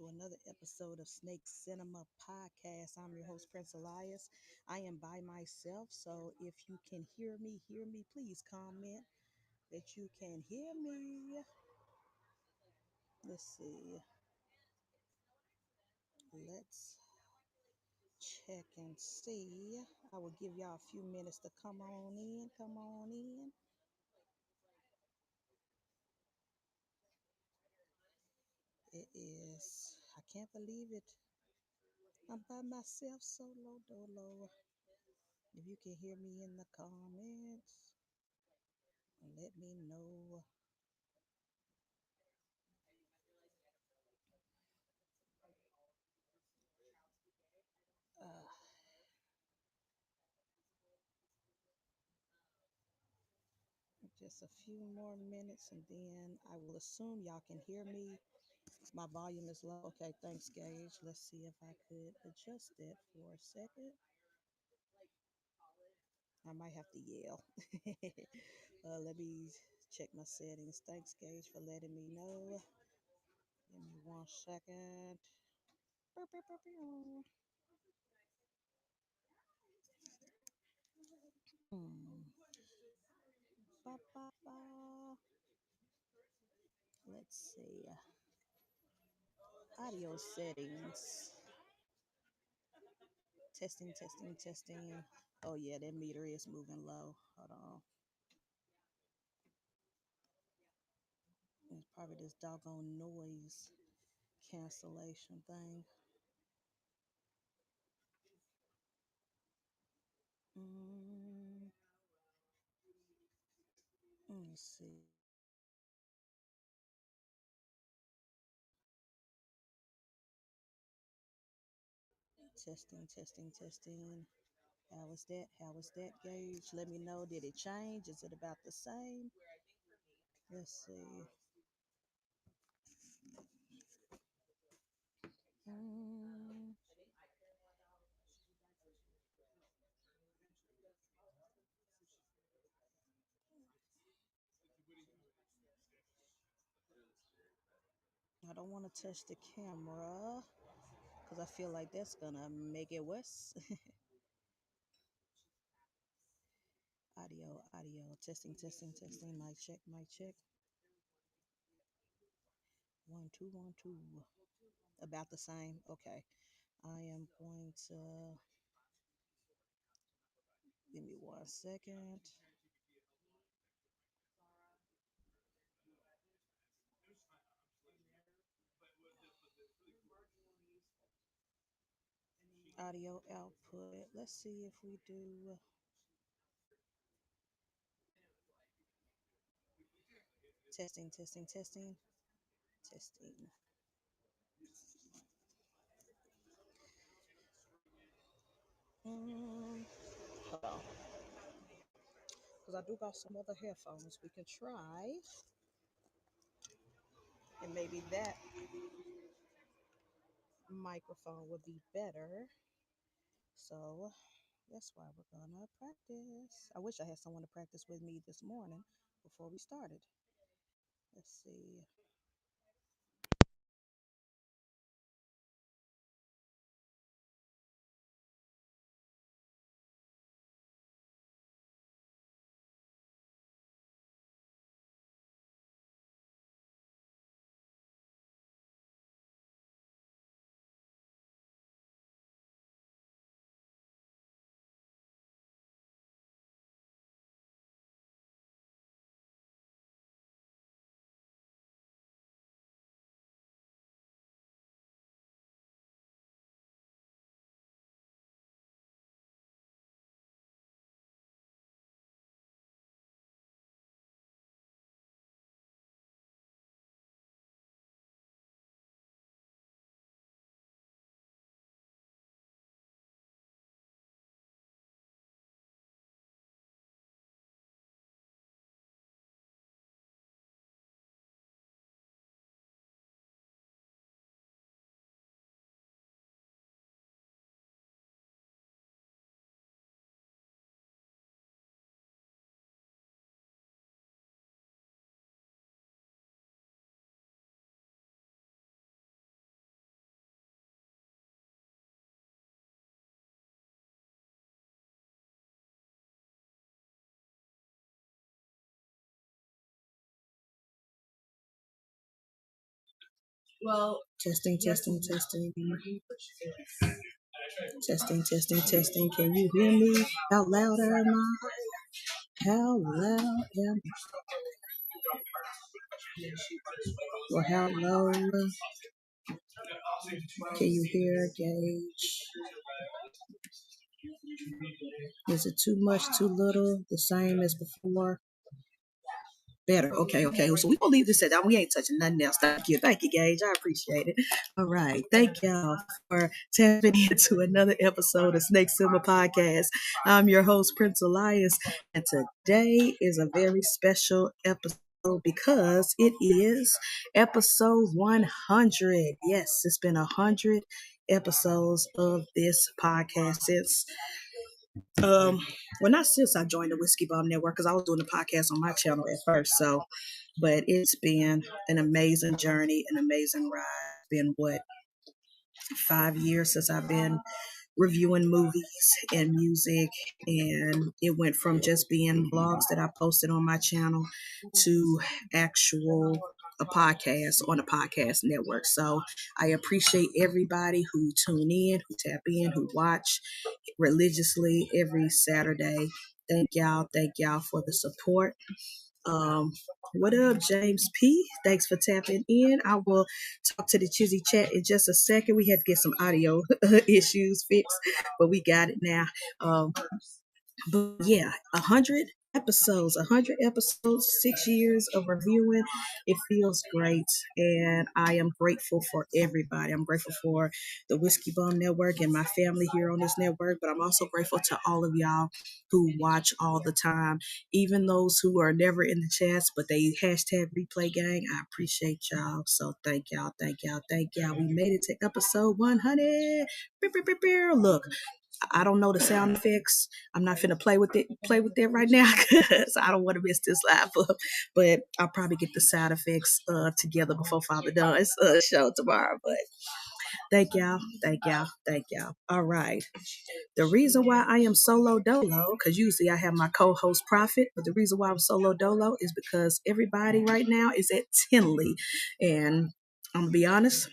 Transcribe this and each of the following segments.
to another episode of Snake Cinema Podcast. I'm your host, Prince Elias. I am by myself, so if you can hear me, please comment that you can hear me. Let's see. Let's check and see. I will give y'all a few minutes to come on in. Come on in. It is, I can't believe it. I'm by myself, solo dolo. If you can hear me in the comments, let me know. Uh, just a few more minutes and then I will assume y'all can hear me. My volume is low. Okay, thanks, Gage. Let's see if I could adjust that for a second. I might have to yell. Let me check my settings. Thanks, Gage, for letting me know. Give me 1 second. Bow, bow, bow, bow. Hmm. Ba, ba, ba. Let's see. Audio settings. Testing, testing, testing. Oh yeah, that meter is moving low. Hold on. It's probably this doggone noise cancellation thing. Mm, let me see. Testing, testing, testing. How was that? How was that, Gauge? Let me know. Did it change? Is it about the same? Let's see. Mm, I don't want to touch the camera because I feel like that's gonna make it worse. Audio, audio, testing, testing, testing. Mic check, mic check. 1 2 1 2. About the same. Okay. I am going to give me 1 second. Audio output. Let's see if we do testing, testing, testing, testing. Hold on. Because I do got some other headphones we can try. And maybe that microphone would be better. So that's why we're gonna practice. I wish I had someone to practice with me this morning before we started. Let's see. Testing, testing, testing. Testing, testing, testing. Can you hear me? How loud am I? How loud am I? Or how low can you hear? Gauge. Is it too much, too little? The same as before? Better. Okay. So we gonna leave this at that. We ain't touching nothing else. Thank you, Gage. I appreciate it. All right. Thank y'all for tapping into another episode of Snake Silver Podcast. I'm your host, Prince Elias, and today is a very special episode because it is episode 100. Yes, it's been 100 episodes of this podcast since well, not since I joined the Whiskey Bomb Network, because I was doing the podcast on my channel at first. So, but it's been an amazing journey, an amazing ride. It's been 5 years since I've been reviewing movies and music, and it went from just being blogs that I posted on my channel to actual a podcast on a podcast network. So I appreciate everybody who tune in, who tap in, who watch religiously every Saturday. Thank y'all for the support. What up, James P? Thanks for tapping in. I will talk to the Chizzy chat in just a second. We had to get some audio issues fixed, but we got it now. But yeah, 100 episodes, 6 years of reviewing. It feels great, and I am grateful for everybody. I'm grateful for the Whiskey Bum Network and my family here on this network, but I'm also grateful to all of y'all who watch all the time, even those who are never in the chats, but they hashtag replay gang. I appreciate y'all. So thank y'all. We made it to episode 100. Look, I don't know the sound effects. I'm not finna play with it right now because I don't want to mess this live up. But I'll probably get the sound effects together before Father does show tomorrow. But thank y'all. All right. The reason why I am solo dolo, because usually I have my co-host Prophet, but the reason why I'm solo dolo is because everybody right now is at Tinley, and I'm gonna be honest.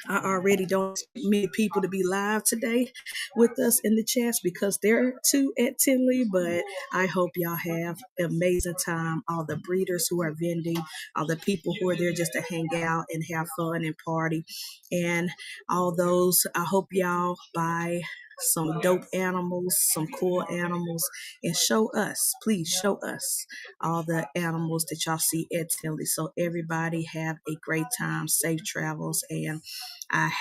I already don't expect many people to be live today with us in the chats because they're too at Tinley, but I hope y'all have an amazing time. All the breeders who are vending, all the people who are there just to hang out and have fun and party, and all those, I hope y'all buy some dope animals, some cool animals, and please show us all the animals that y'all see at Tinley. So everybody have a great time, safe travels, and I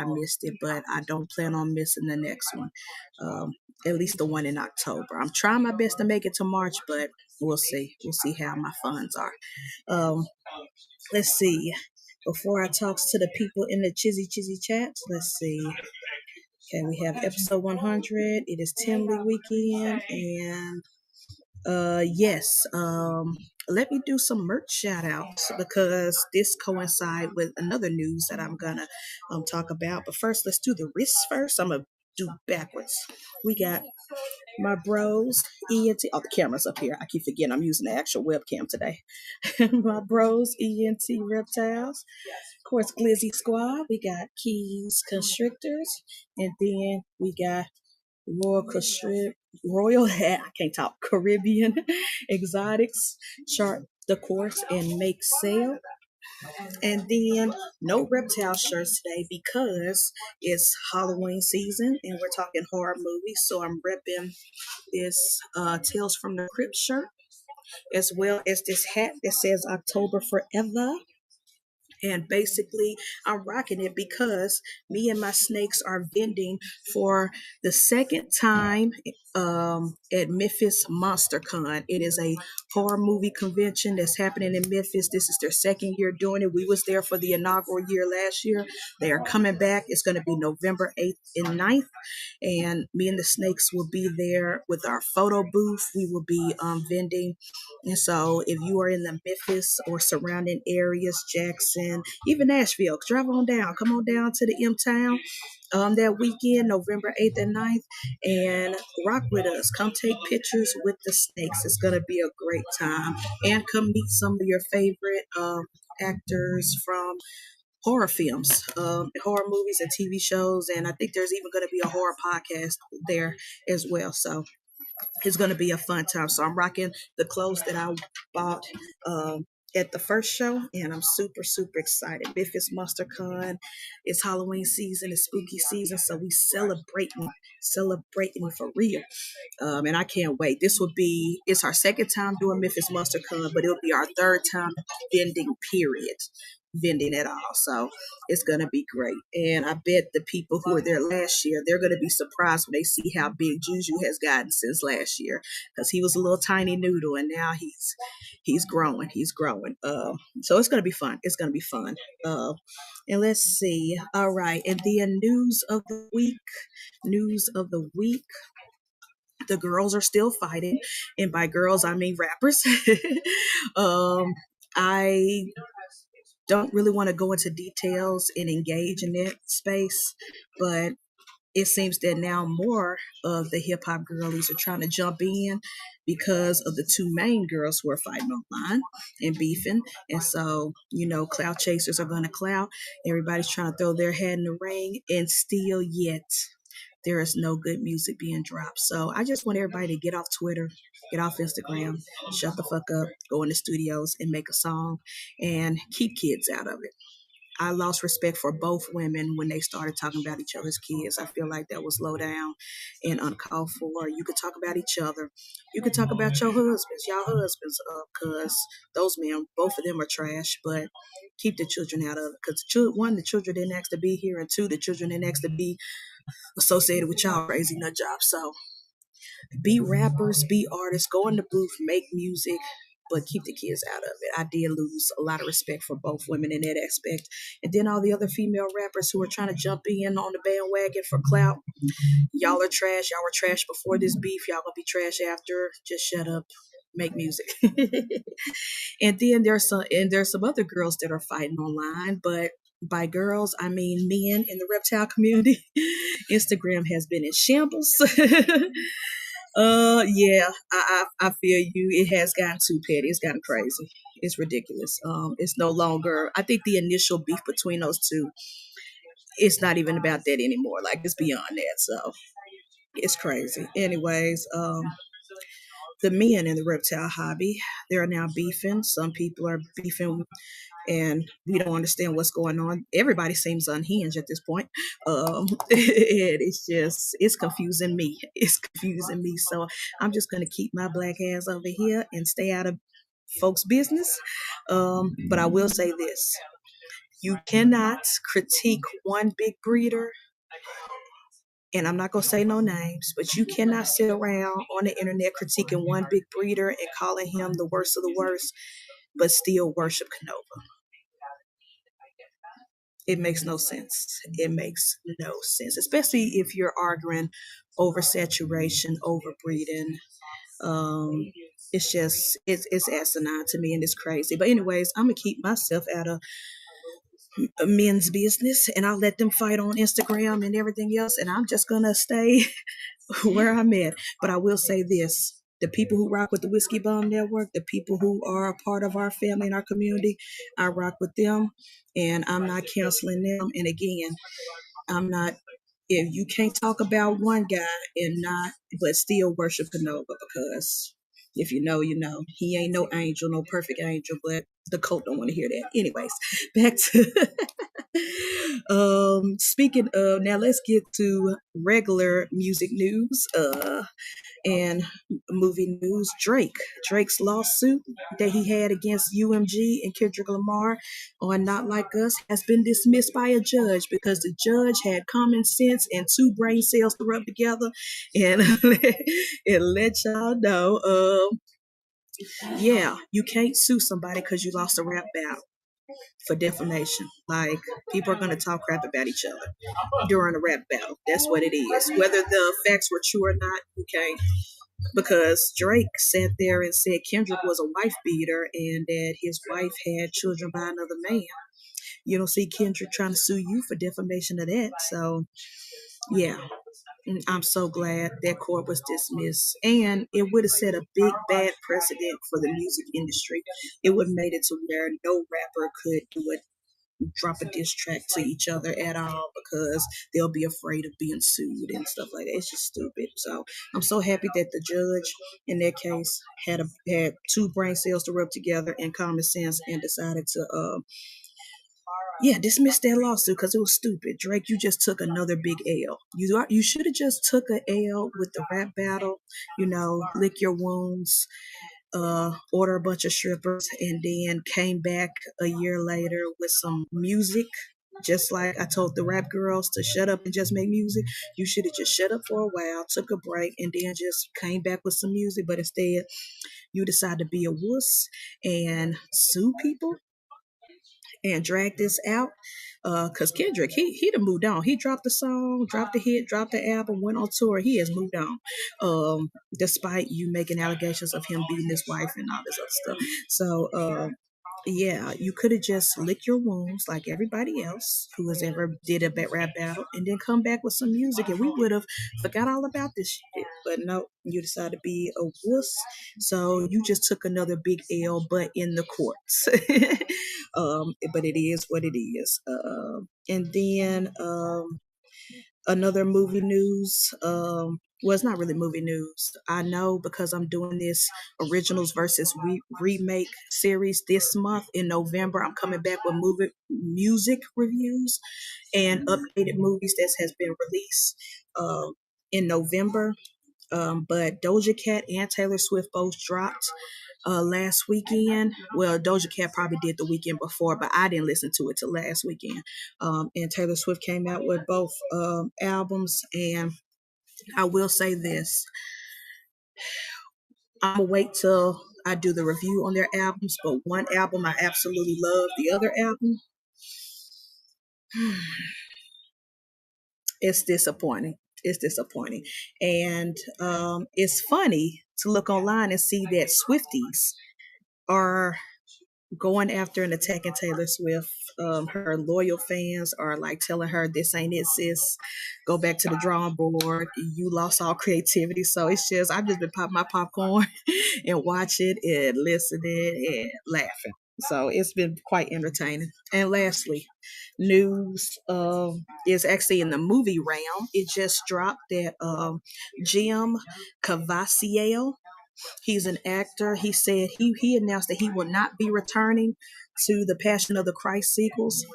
missed it, but I don't plan on missing the next one. At least the one in October. I'm trying my best to make it to March, but we'll see. We'll see how my funds are. Let's see. Before I talk to the people in the Chizzy chats, let's see. Okay, we have episode 100. It is Tinley weekend, and yes. Let me do some merch shout outs because this coincide with another news that I'm gonna talk about. But first, let's do the wrists first. I'm gonna do backwards. We got my bros, ENT. Oh, the camera's up here. I keep forgetting I'm using the actual webcam today. My bros, ENT Reptiles. Of course, Glizzy Squad. We got Keys Constrictors. And then we got Royal I can't talk, Caribbean Exotics. Chart the course and make sale. And then no reptile shirts today because it's Halloween season and we're talking horror movies. So I'm repping this Tales from the Crypt shirt, as well as this hat that says October Forever. And basically, I'm rocking it because me and my snakes are vending for the second time at Memphis MonsterCon. It is a horror movie convention that's happening in Memphis. This is their second year doing it. We was there for the inaugural year last year. They are coming back. It's going to be November 8th and 9th. And me and the snakes will be there with our photo booth. We will be vending. And so if you are in the Memphis or surrounding areas, Jackson, even Nashville, drive on down. Come on down to the M-Town that weekend, November 8th and 9th, and rock with us. Come take pictures with the snakes. It's going to be a great time. And come meet some of your favorite actors from horror films, horror movies and TV shows, and I think there's even going to be a horror podcast there as well. So it's going to be a fun time. So I'm rocking the clothes that I bought at the first show, and I'm super, super excited. Memphis Monster Con, it's Halloween season, it's spooky season, so we celebrating for real. And I can't wait. It's our second time doing Memphis Monster Con, but it'll be our third time vending, period. Vending at all. So it's going to be great. And I bet the people who were there last year, they're going to be surprised when they see how big Juju has gotten since last year, because he was a little tiny noodle and now he's growing. He's growing. So it's going to be fun. It's going to be fun. And let's see. All right. And then news of the week. News of the week. The girls are still fighting, and by girls I mean rappers. I don't really want to go into details and engage in that space, but it seems that now more of the hip hop girlies are trying to jump in because of the two main girls who are fighting online and beefing. And so, clout chasers are going to clout. Everybody's trying to throw their hat in the ring, and still yet there is no good music being dropped. So I just want everybody to get off Twitter, get off Instagram, shut the fuck up, go in the studios and make a song, and keep kids out of it. I lost respect for both women when they started talking about each other's kids. I feel like that was low down and uncalled for. You could talk about each other. You could talk about your husbands, y'all husbands, because those men, both of them are trash, but keep the children out of it. Because one, the children didn't ask to be here, and two, the children didn't ask to be associated with y'all crazy nut jobs. So be rappers, be artists, go in the booth, make music, but keep the kids out of it. I did lose a lot of respect for both women in that aspect. And then all the other female rappers who are trying to jump in on the bandwagon for clout, y'all are trash. Y'all were trash before this beef. Y'all gonna be trash after. Just shut up, make music. And then there's some other girls that are fighting online, but by girls, I mean men in the reptile community. Instagram has been in shambles. Yeah, I feel you. It has gotten too petty. It's gotten crazy. It's ridiculous. It's no longer. I think the initial beef between those two, it's not even about that anymore. Like, it's beyond that. So it's crazy. Anyways, the men in the reptile hobby, they're now beefing. Some people are beefing, and we don't understand what's going on. Everybody seems unhinged at this point. It's confusing me. It's confusing me. So I'm just gonna keep my black ass over here and stay out of folks' business. But I will say this: you cannot critique one big breeder, and I'm not gonna say no names, but you cannot sit around on the internet critiquing one big breeder and calling him the worst of the worst, but still worship Canova. It makes no sense. It makes no sense, especially if you're arguing over saturation, over breeding. Um, it's asinine to me, and it's crazy. But anyways, I'm gonna keep myself out of men's business, and I'll let them fight on Instagram and everything else, and I'm just gonna stay where I'm at. But I will say this: the people who rock with the Whiskey Bum Network, the people who are a part of our family and our community, I rock with them, and I'm not canceling them. And again, I'm not. If you can't talk about one guy and not, but still worship Canova, because if you know, you know. He ain't no angel, no perfect angel, but the cult don't want to hear that. Anyways, back to speaking of, now let's get to regular music news. And movie news, Drake's lawsuit that he had against UMG and Kendrick Lamar on Not Like Us has been dismissed by a judge because the judge had common sense and two brain cells to rub together and, and let y'all know, yeah, you can't sue somebody because you lost a rap battle for defamation. Like, people are going to talk crap about each other during a rap battle. That's what it is. Whether the facts were true or not, you can't. Because Drake sat there and said Kendrick was a wife beater and that his wife had children by another man. You don't see Kendrick trying to sue you for defamation of that. So, yeah. I'm so glad that court was dismissed. And it would have set a big bad precedent for the music industry. It would have made it to where no rapper could do it, drop a diss track to each other at all because they'll be afraid of being sued and stuff like that. It's just stupid. So I'm so happy that the judge in that case had two brain cells to rub together and common sense and decided to dismiss that lawsuit because it was stupid. Drake, you just took another big L. You should have just took a L with the rap battle, lick your wounds, order a bunch of strippers, and then came back a year later with some music. Just like I told the rap girls to shut up and just make music, you should have just shut up for a while, took a break, and then just came back with some music. But instead, you decided to be a wuss and sue people and drag this out. Cause Kendrick, he done moved on. He dropped the song, dropped the hit, dropped the album, went on tour. He has moved on. Despite you making allegations of him beating his wife and all this other stuff. So you could have just licked your wounds like everybody else who has ever did a rap battle and then come back with some music and we would have forgot all about this shit. But no, you decided to be a wuss. So you just took another big L, but in the courts. But it is what it is. And then another movie news. Well, it's not really movie news. I know because I'm doing this originals versus remake series this month in November. I'm coming back with music reviews and updated movies that has been released in November. But Doja Cat and Taylor Swift both dropped last weekend. Well, Doja Cat probably did the weekend before, but I didn't listen to it till last weekend. And Taylor Swift came out with both albums. And I will say this. I'm going to wait till I do the review on their albums, but one album I absolutely love. The other album, it's disappointing. It's disappointing. And it's funny to look online and see that Swifties are going after and attacking Taylor Swift. Her loyal fans are like telling her, this ain't it, sis. Go back to the drawing board. You lost all creativity. So it's just, I've just been popping my popcorn and watching and listening and laughing. So it's been quite entertaining. And lastly, news is actually in the movie realm. It just dropped that Jim Caviezel, he's an actor. He said he announced that he will not be returning to the Passion of the Christ sequels.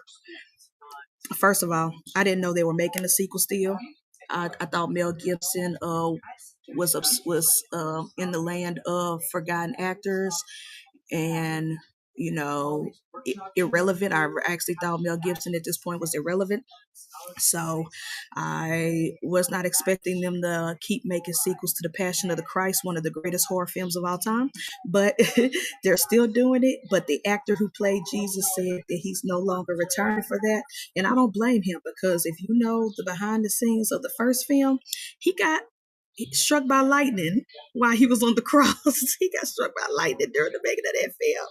First of all, I didn't know they were making a sequel still. I thought Mel Gibson was in the land of forgotten actors and irrelevant. I actually thought Mel Gibson at this point was irrelevant. So I was not expecting them to keep making sequels to The Passion of the Christ, one of the greatest horror films of all time. But they're still doing it. But the actor who played Jesus said that he's no longer returning for that. And I don't blame him because if you know the behind the scenes of the first film, he got struck by lightning while he was on the cross. He got struck by lightning during the making of that film.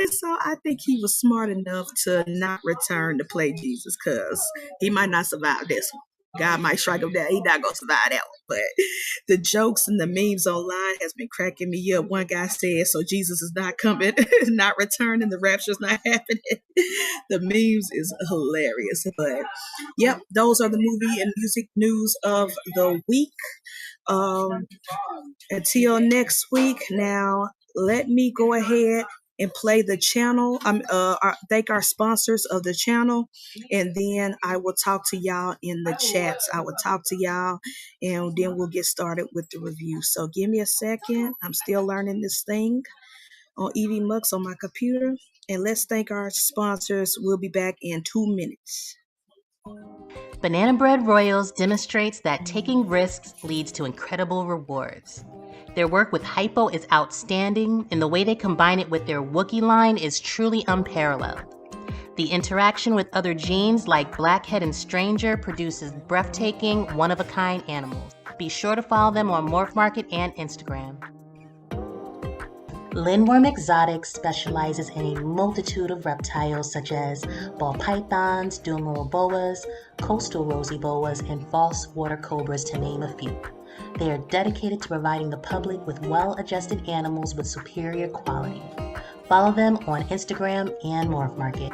And so I think he was smart enough to not return to play Jesus because he might not survive this one. God might strike him down. He's not going to survive that one. But the jokes and the memes online has been cracking me up. One guy said, so Jesus is not coming, not returning. The rapture's not happening. The memes is hilarious. But, yep, those are the movie and music news of the week. Until next week, now let me go ahead and play the channel. Thank our sponsors of the channel, and then I will talk to y'all in the chats. I will talk to y'all, and then we'll get started with the review. So give me a second. I'm still learning this thing on EV Mux on my computer, and let's thank our sponsors. We'll be back in 2 minutes. Banana Bread Royals demonstrates that taking risks leads to incredible rewards. Their work with Hypo is outstanding, and the way they combine it with their Wookiee line is truly unparalleled. The interaction with other genes like Blackhead and Stranger produces breathtaking, one-of-a-kind animals. Be sure to follow them on Morph Market and Instagram. LINDWRYM Exotics specializes in a multitude of reptiles such as ball pythons, duemoral boas, coastal rosy boas, and false water cobras, to name a few. They are dedicated to providing the public with well-adjusted animals with superior quality. Follow them on Instagram and Morph Market.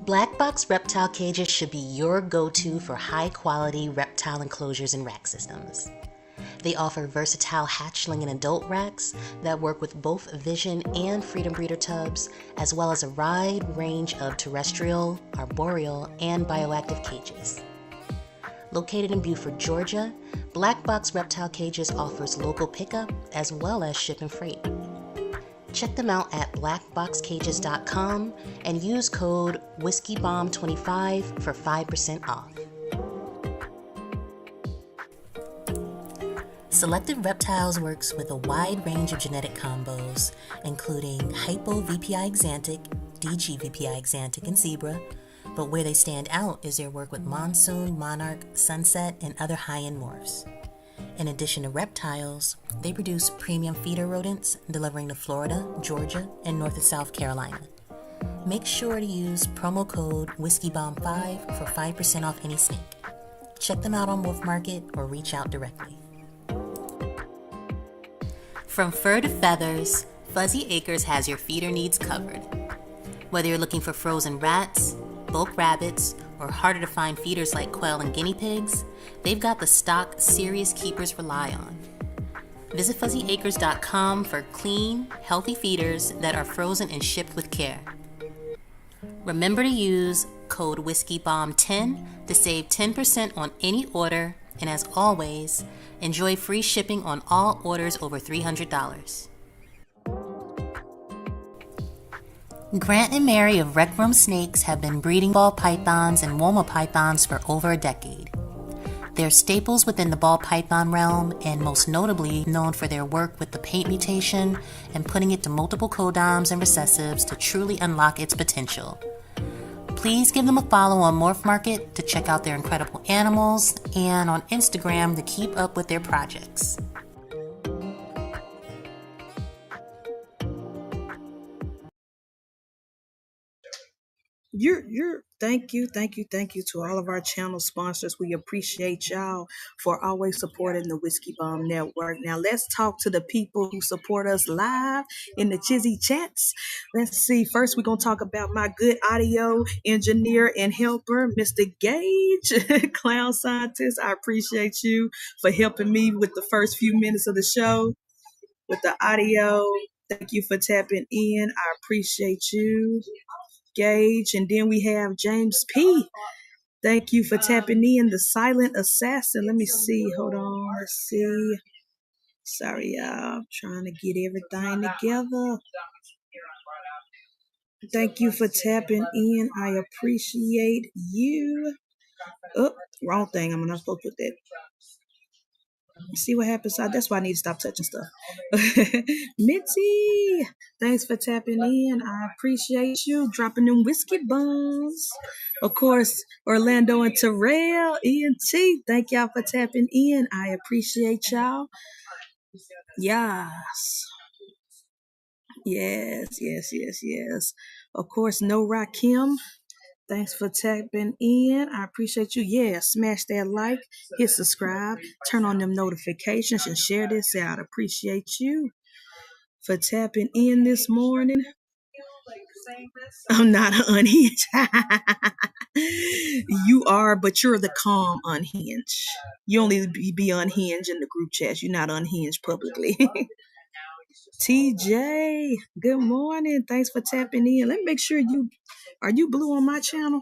Black box reptile cages should be your go-to for high-quality reptile enclosures and rack systems. They offer versatile hatchling and adult racks that work with both Vision and Freedom Breeder tubs, as well as a wide range of terrestrial, arboreal, and bioactive cages. Located in Beaufort, Georgia, Black Box Reptile Cages offers local pickup as well as ship and freight. Check them out at blackboxcages.com and use code WhiskeyBomb25 for 5% off. Selected Reptiles works with a wide range of genetic combos, including Hypo-VPI Axanthic, DG-VPI Axanthic, and Zebra, but where they stand out is their work with Monsoon, Monarch, Sunset, and other high-end morphs. In addition to reptiles, they produce premium feeder rodents delivering to Florida, Georgia, and North and South Carolina. Make sure to use promo code WhiskeyBomb5 for 5% off any snake. Check them out on Wolf Market or reach out directly. From fur to feathers, Fuzzy Acres has your feeder needs covered. Whether you're looking for frozen rats, bulk rabbits, or harder to find feeders like quail and guinea pigs, they've got the stock serious keepers rely on. Visit fuzzyacres.com for clean, healthy feeders that are frozen and shipped with care. Remember to use code WhiskeyBomb10 to save 10% on any order, and as always, enjoy free shipping on all orders over $300. Grant and Mary of Rec Room Snakes have been breeding ball pythons and Woma pythons for over a decade. They're staples within the ball python realm and most notably known for their work with the paint mutation and putting it to multiple codoms and recessives to truly unlock its potential. Please give them a follow on Morph Market to check out their incredible animals and on Instagram to keep up with their projects. Thank you to all of our channel sponsors. We appreciate y'all for always supporting the Whiskey Bomb Network. Now let's talk to the people who support us live in the Chizzy chats. Let's see. First, we're gonna talk about my good audio engineer and helper, Mr. Gage, clown scientist. I appreciate you for helping me with the first few minutes of the show with the audio. Thank you for tapping in. I appreciate you, Gage. And then we have James P. Thank you for tapping in, the silent assassin. Let me see. Hold on. Let's see. Sorry, y'all. I'm trying to get everything together. Thank you for tapping in. I appreciate you. Oh, wrong thing. I'm not supposed to put that. See what happens. That's why I need to stop touching stuff. Mitzi, thanks for tapping in. I appreciate you dropping them whiskey bombs. Of course, Orlando and Terrell, ENT, thank y'all for tapping in. I appreciate y'all. Yes. Yes. Of course, No Rakim. Thanks for tapping in. I appreciate you. Yeah, smash that like, hit subscribe, turn on them notifications, and share this out. Appreciate you for tapping in this morning. I'm not unhinged. You are, but you're the calm unhinged. You only be unhinged in the group chats. You're not unhinged publicly. TJ, good morning. Thanks for tapping in. Let me make sure are you blue on my channel?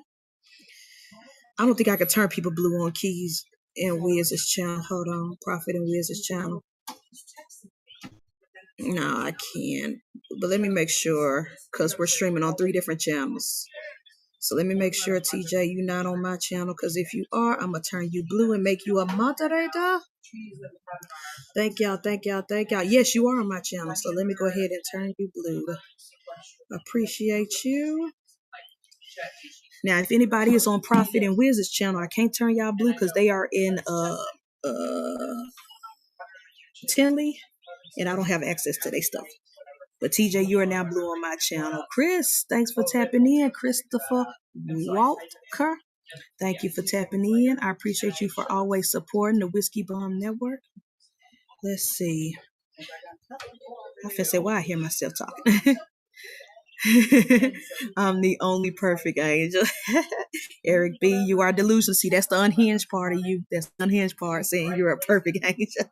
I don't think I could turn people blue on Keys and Wiz's channel. Hold on, Prophet and Wiz's channel. No, I can't. But let me make sure, because we're streaming on 3 different channels. So let me make sure, TJ, you're not on my channel, because if you are, I'm going to turn you blue and make you a moderator. Thank y'all. Yes, you are on my channel, so let me go ahead and turn you blue. Appreciate you. Now, if anybody is on Prophet and Wiz's channel, I can't turn y'all blue because they are in Tinley. and I don't have access to their stuff. But TJ, you are now blue on my channel. Chris, thanks for tapping in. Christopher Walker, thank you for tapping in. I appreciate you for always supporting the Whiskey Bomb Network. Let's see. I feel say, why I hear myself talking. I'm the only perfect angel. Eric B, you are delusional. See, that's the unhinged part of you. That's the unhinged part, saying you're a perfect angel.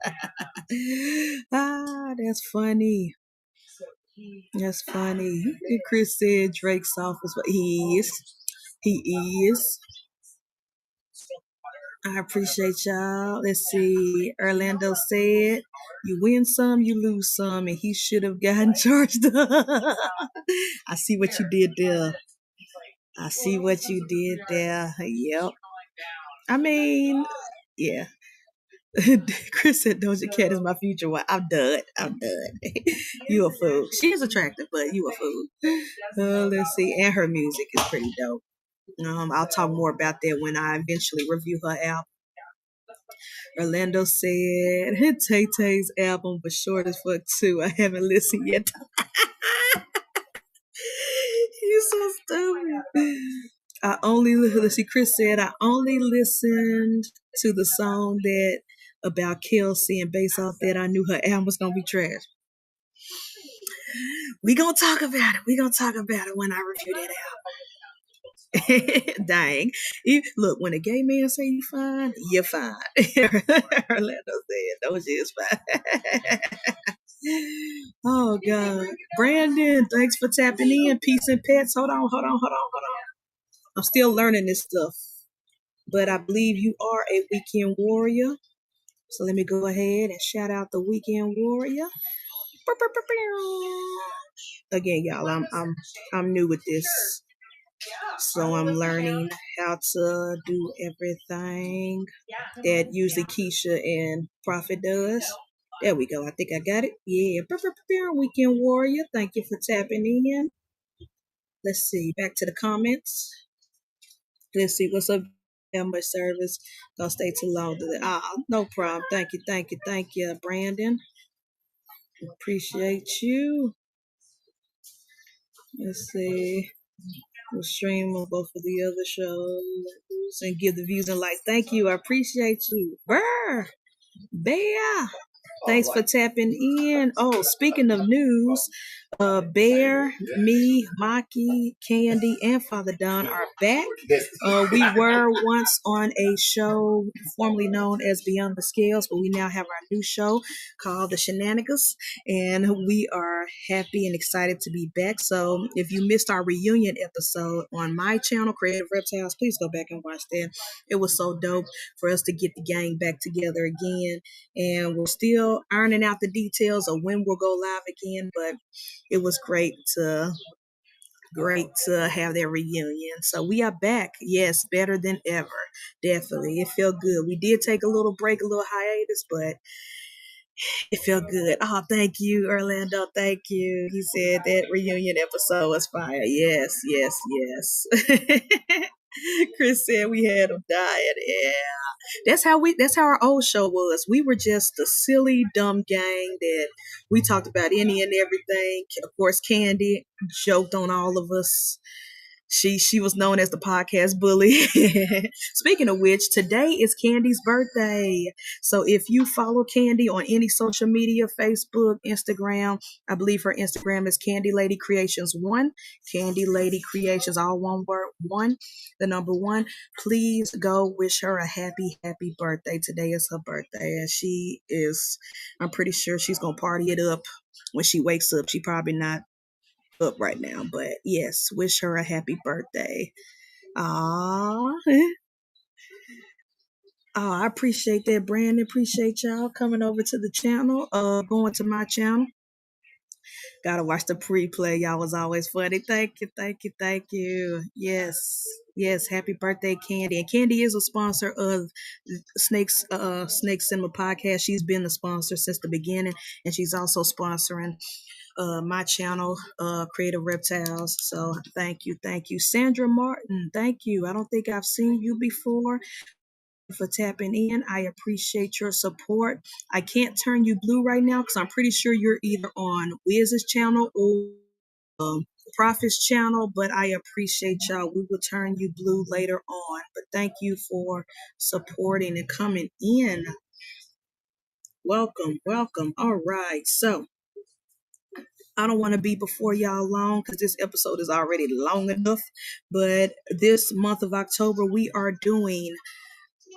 That's funny. That's funny. Chris said Drake's soft is what he is. He is. I appreciate y'all. Let's see. Orlando said, you win some, you lose some, and he should have gotten charged. I see what you did there. I see what you did there. Yep. I mean, yeah. Chris said Doja Cat is my future wife. I'm done. You a fool. She is attractive, but you a fool. Let's see. And her music is pretty dope. I'll talk more about that when I eventually review her album. Orlando said Tay Tay's album was short as fuck too. I haven't listened yet. He's so stupid. Let's see, Chris said I only listened to the song that about Kelsey, and based off that I knew her album was gonna be trash. We gonna talk about it when I review that album. Dang. Look, when a gay man say you fine, you're fine. Orlando said, no, she is fine. Oh, God. Brandon, thanks for tapping in. Peace and pets. Hold on. I'm still learning this stuff. But I believe you are a weekend warrior. So let me go ahead and shout out the weekend warrior. Again, y'all, I'm new with this. So I'm learning how to do everything that usually Keisha and Prophet does. There we go. I think I got it. Yeah. Weekend warrior. Thank you for tapping in. Let's see. Back to the comments. Let's see what's up. How much service? Don't stay too long. No problem. Thank you, Brandon. Appreciate you. Let's see. We'll stream on both of the other shows and give the views and likes. Thank you. I appreciate you. Brr. Bear. Thanks for tapping in. Oh, speaking of news, Bear, me, Maki, Candy, and Father Don are back. We were once on a show formerly known as Beyond the Scales, but we now have our new show called The Shenanigans, and we are happy and excited to be back. So if you missed our reunion episode on my channel, Creative Reptiles, please go back and watch that. It was so dope for us to get the gang back together again, and we're still ironing out the details of when we'll go live again, but it was great to have that reunion. So we are back. Yes, better than ever. Definitely. It felt good. We did take a little break, a little hiatus, but it felt good. Oh, thank you, Orlando. Thank you. He said that reunion episode was fire. Yes. Chris said we had him dying. Yeah. That's how our old show was. We were just a silly, dumb gang that we talked about any and everything. Of course, Candy joked on all of us. She was known as the podcast bully. Speaking of which, today is Candy's birthday. So if you follow Candy on any social media, Facebook, Instagram, I believe her Instagram is Candy Lady Creations 1. Candy Lady Creations, all one word, 1, the number 1. Please go wish her a happy birthday. Today is her birthday, and I'm pretty sure she's going to party it up when she wakes up. She probably not up right now, but yes, wish her a happy birthday. Aww. Oh, I appreciate that, Brandon. Appreciate y'all coming over to the channel, going to my channel. Gotta watch the pre-play. Y'all was always funny. Thank you. Yes, happy birthday, Candy. And Candy is a sponsor of Snake Cinema Podcast. She's been the sponsor since the beginning, and she's also sponsoring my channel, Creative Reptiles. So thank you. Sandra Martin, thank you. I don't think I've seen you before. for tapping in. I appreciate your support. I can't turn you blue right now because I'm pretty sure you're either on Wiz's channel or Prophet's channel, but I appreciate y'all. We will turn you blue later on. But thank you for supporting and coming in. Welcome, welcome. All right. So I don't want to be before y'all long because this episode is already long enough. But this month of October, we are doing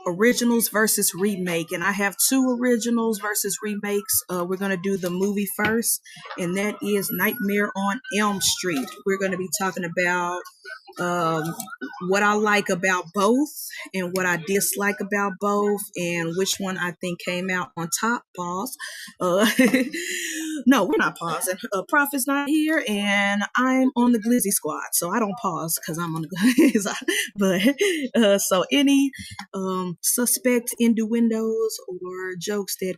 originals versus remake, and I have two originals versus remakes. We're going to do the movie first, and that is Nightmare on Elm Street. We're going to be talking about um, what I like about both and what I dislike about both, and which one I think came out on top. Pause. Uh, no, we're not pausing. Prophet's not here, and I'm on the Glizzy squad, so I don't pause because I'm on the Glizzy. But so any suspect innuendos or jokes that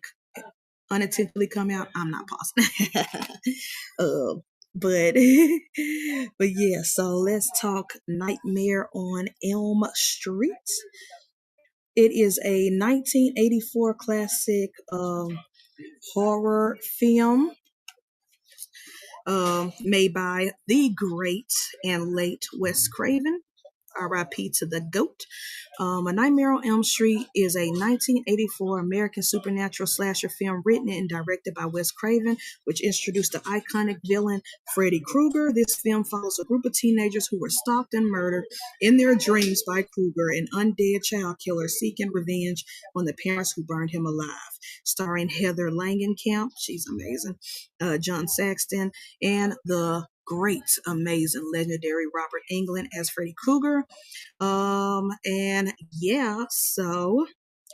unintentionally come out, I'm not pausing. uh, but but yeah, so let's talk Nightmare on Elm Street. It is a 1984 classic horror film made by the great and late Wes Craven. R.I.P. to the GOAT. A Nightmare on Elm Street is a 1984 American supernatural slasher film written and directed by Wes Craven, which introduced the iconic villain Freddy Krueger. This film follows a group of teenagers who were stalked and murdered in their dreams by Krueger, an undead child killer seeking revenge on the parents who burned him alive. Starring Heather Langenkamp, she's amazing, John Saxton, and the great, amazing, legendary Robert Englund as Freddy Krueger. And yeah, so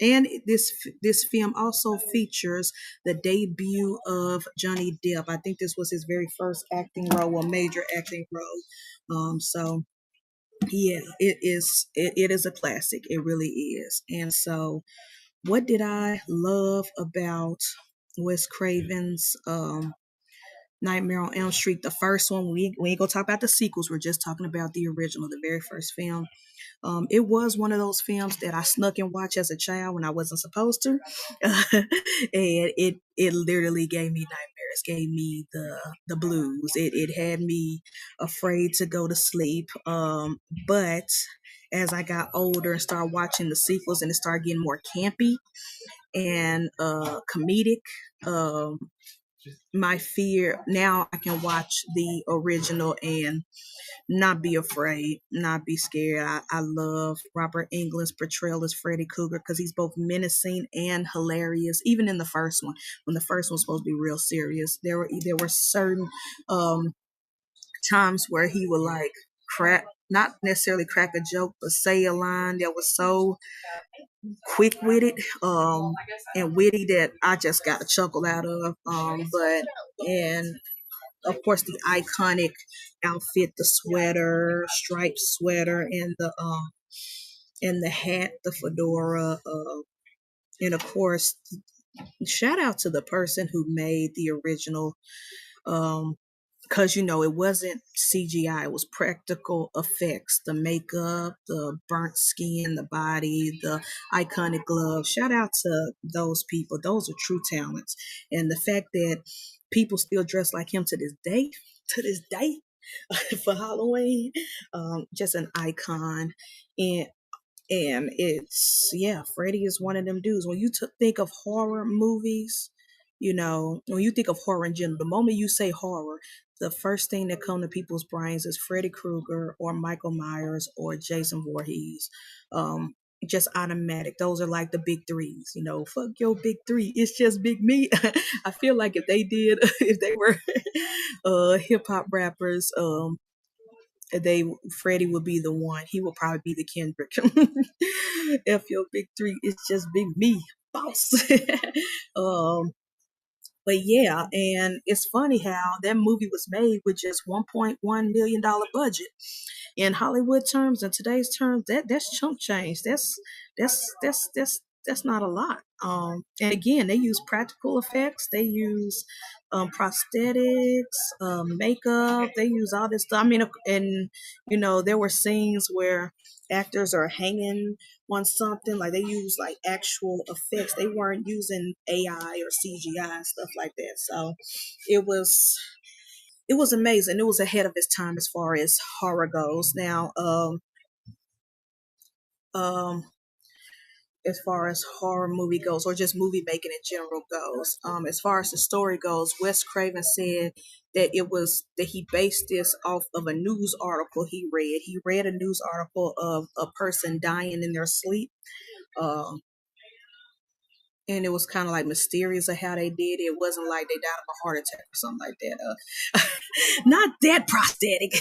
and this film also features the debut of Johnny Depp. I think this was his very first acting role, a major acting role. So yeah, it is a classic. It really is. And so what did I love about Wes Craven's Nightmare on Elm Street, the first one? We ain't gonna talk about the sequels. We're just talking about the original, the very first film. It was one of those films that I snuck and watched as a child when I wasn't supposed to, and it literally gave me nightmares, gave me the blues. It had me afraid to go to sleep. But as I got older and started watching the sequels, and it started getting more campy and comedic, my fear now I can watch the original and not be afraid, not be scared. I love Robert Englund's portrayal as Freddy Krueger because he's both menacing and hilarious. Even in the first one, when the first one was supposed to be real serious, there were certain times where he would like crack, not necessarily crack a joke, but say a line that was so quick witted and witty that I just got a chuckle out of. But and of course the iconic outfit, the sweater, striped sweater, and the hat, the fedora, and of course shout out to the person who made the original, because it wasn't CGI, it was practical effects, the makeup, the burnt skin, the body, the iconic gloves. Shout out to those people. Those are true talents. And the fact that people still dress like him to this day for Halloween, just an icon. And it's, yeah, Freddy is one of them dudes. When you think of horror movies, when you think of horror in general, the moment you say horror, the first thing that comes to people's brains is Freddy Krueger or Michael Myers or Jason Voorhees. Just automatic. Those are like the big threes. Fuck your big three. It's just big me. I feel like if they were hip hop rappers, Freddie would be the one. He will probably be the Kendrick. F your big three. It's just big me, boss. um, but yeah, and it's funny how that movie was made with just $1.1 million budget. In Hollywood terms, in today's terms, that's chunk change. That's not a lot. And again, they use practical effects. They use prosthetics, makeup. They use all this stuff. I mean, and there were scenes where actors are hanging on something. Like they use like actual effects. They weren't using AI or CGI and stuff like that. So it was it was amazing. It was ahead of its time as far as horror goes. Now, um, as far as horror movie goes, or just movie making in general goes. As far as the story goes, Wes Craven said that it was that he based this off of a news article he read. He read a news article of a person dying in their sleep. Um, and it was kind of like mysterious of how they did it. It wasn't like they died of a heart attack or something like that. Not that prosthetic.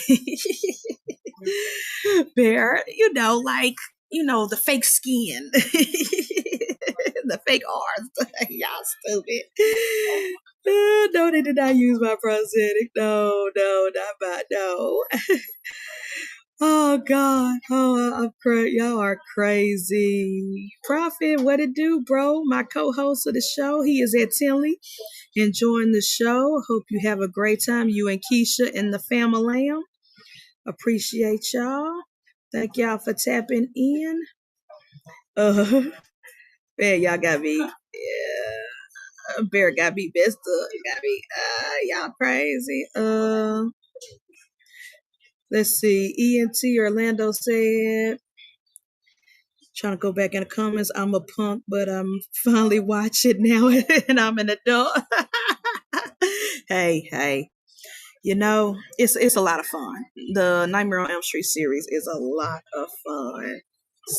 Bear, like, the fake skin, the fake arms. Y'all stupid. No, they did not use my prosthetic. No, not my, no. Oh God. Oh, I'm crazy. Y'all are crazy. Prophet, what it do, bro? My co-host of the show. He is at Tinley enjoying the show. Hope you have a great time. You and Keisha and the family. Appreciate y'all. Thank y'all for tapping in. Man, y'all got me. Yeah. Bear got me messed up. Got me. Y'all crazy. Let's see. ENT Orlando said, trying to go back in the comments. I'm a punk, but I'm finally watching now, and I'm an adult. Hey. It's a lot of fun. The Nightmare on Elm Street series is a lot of fun.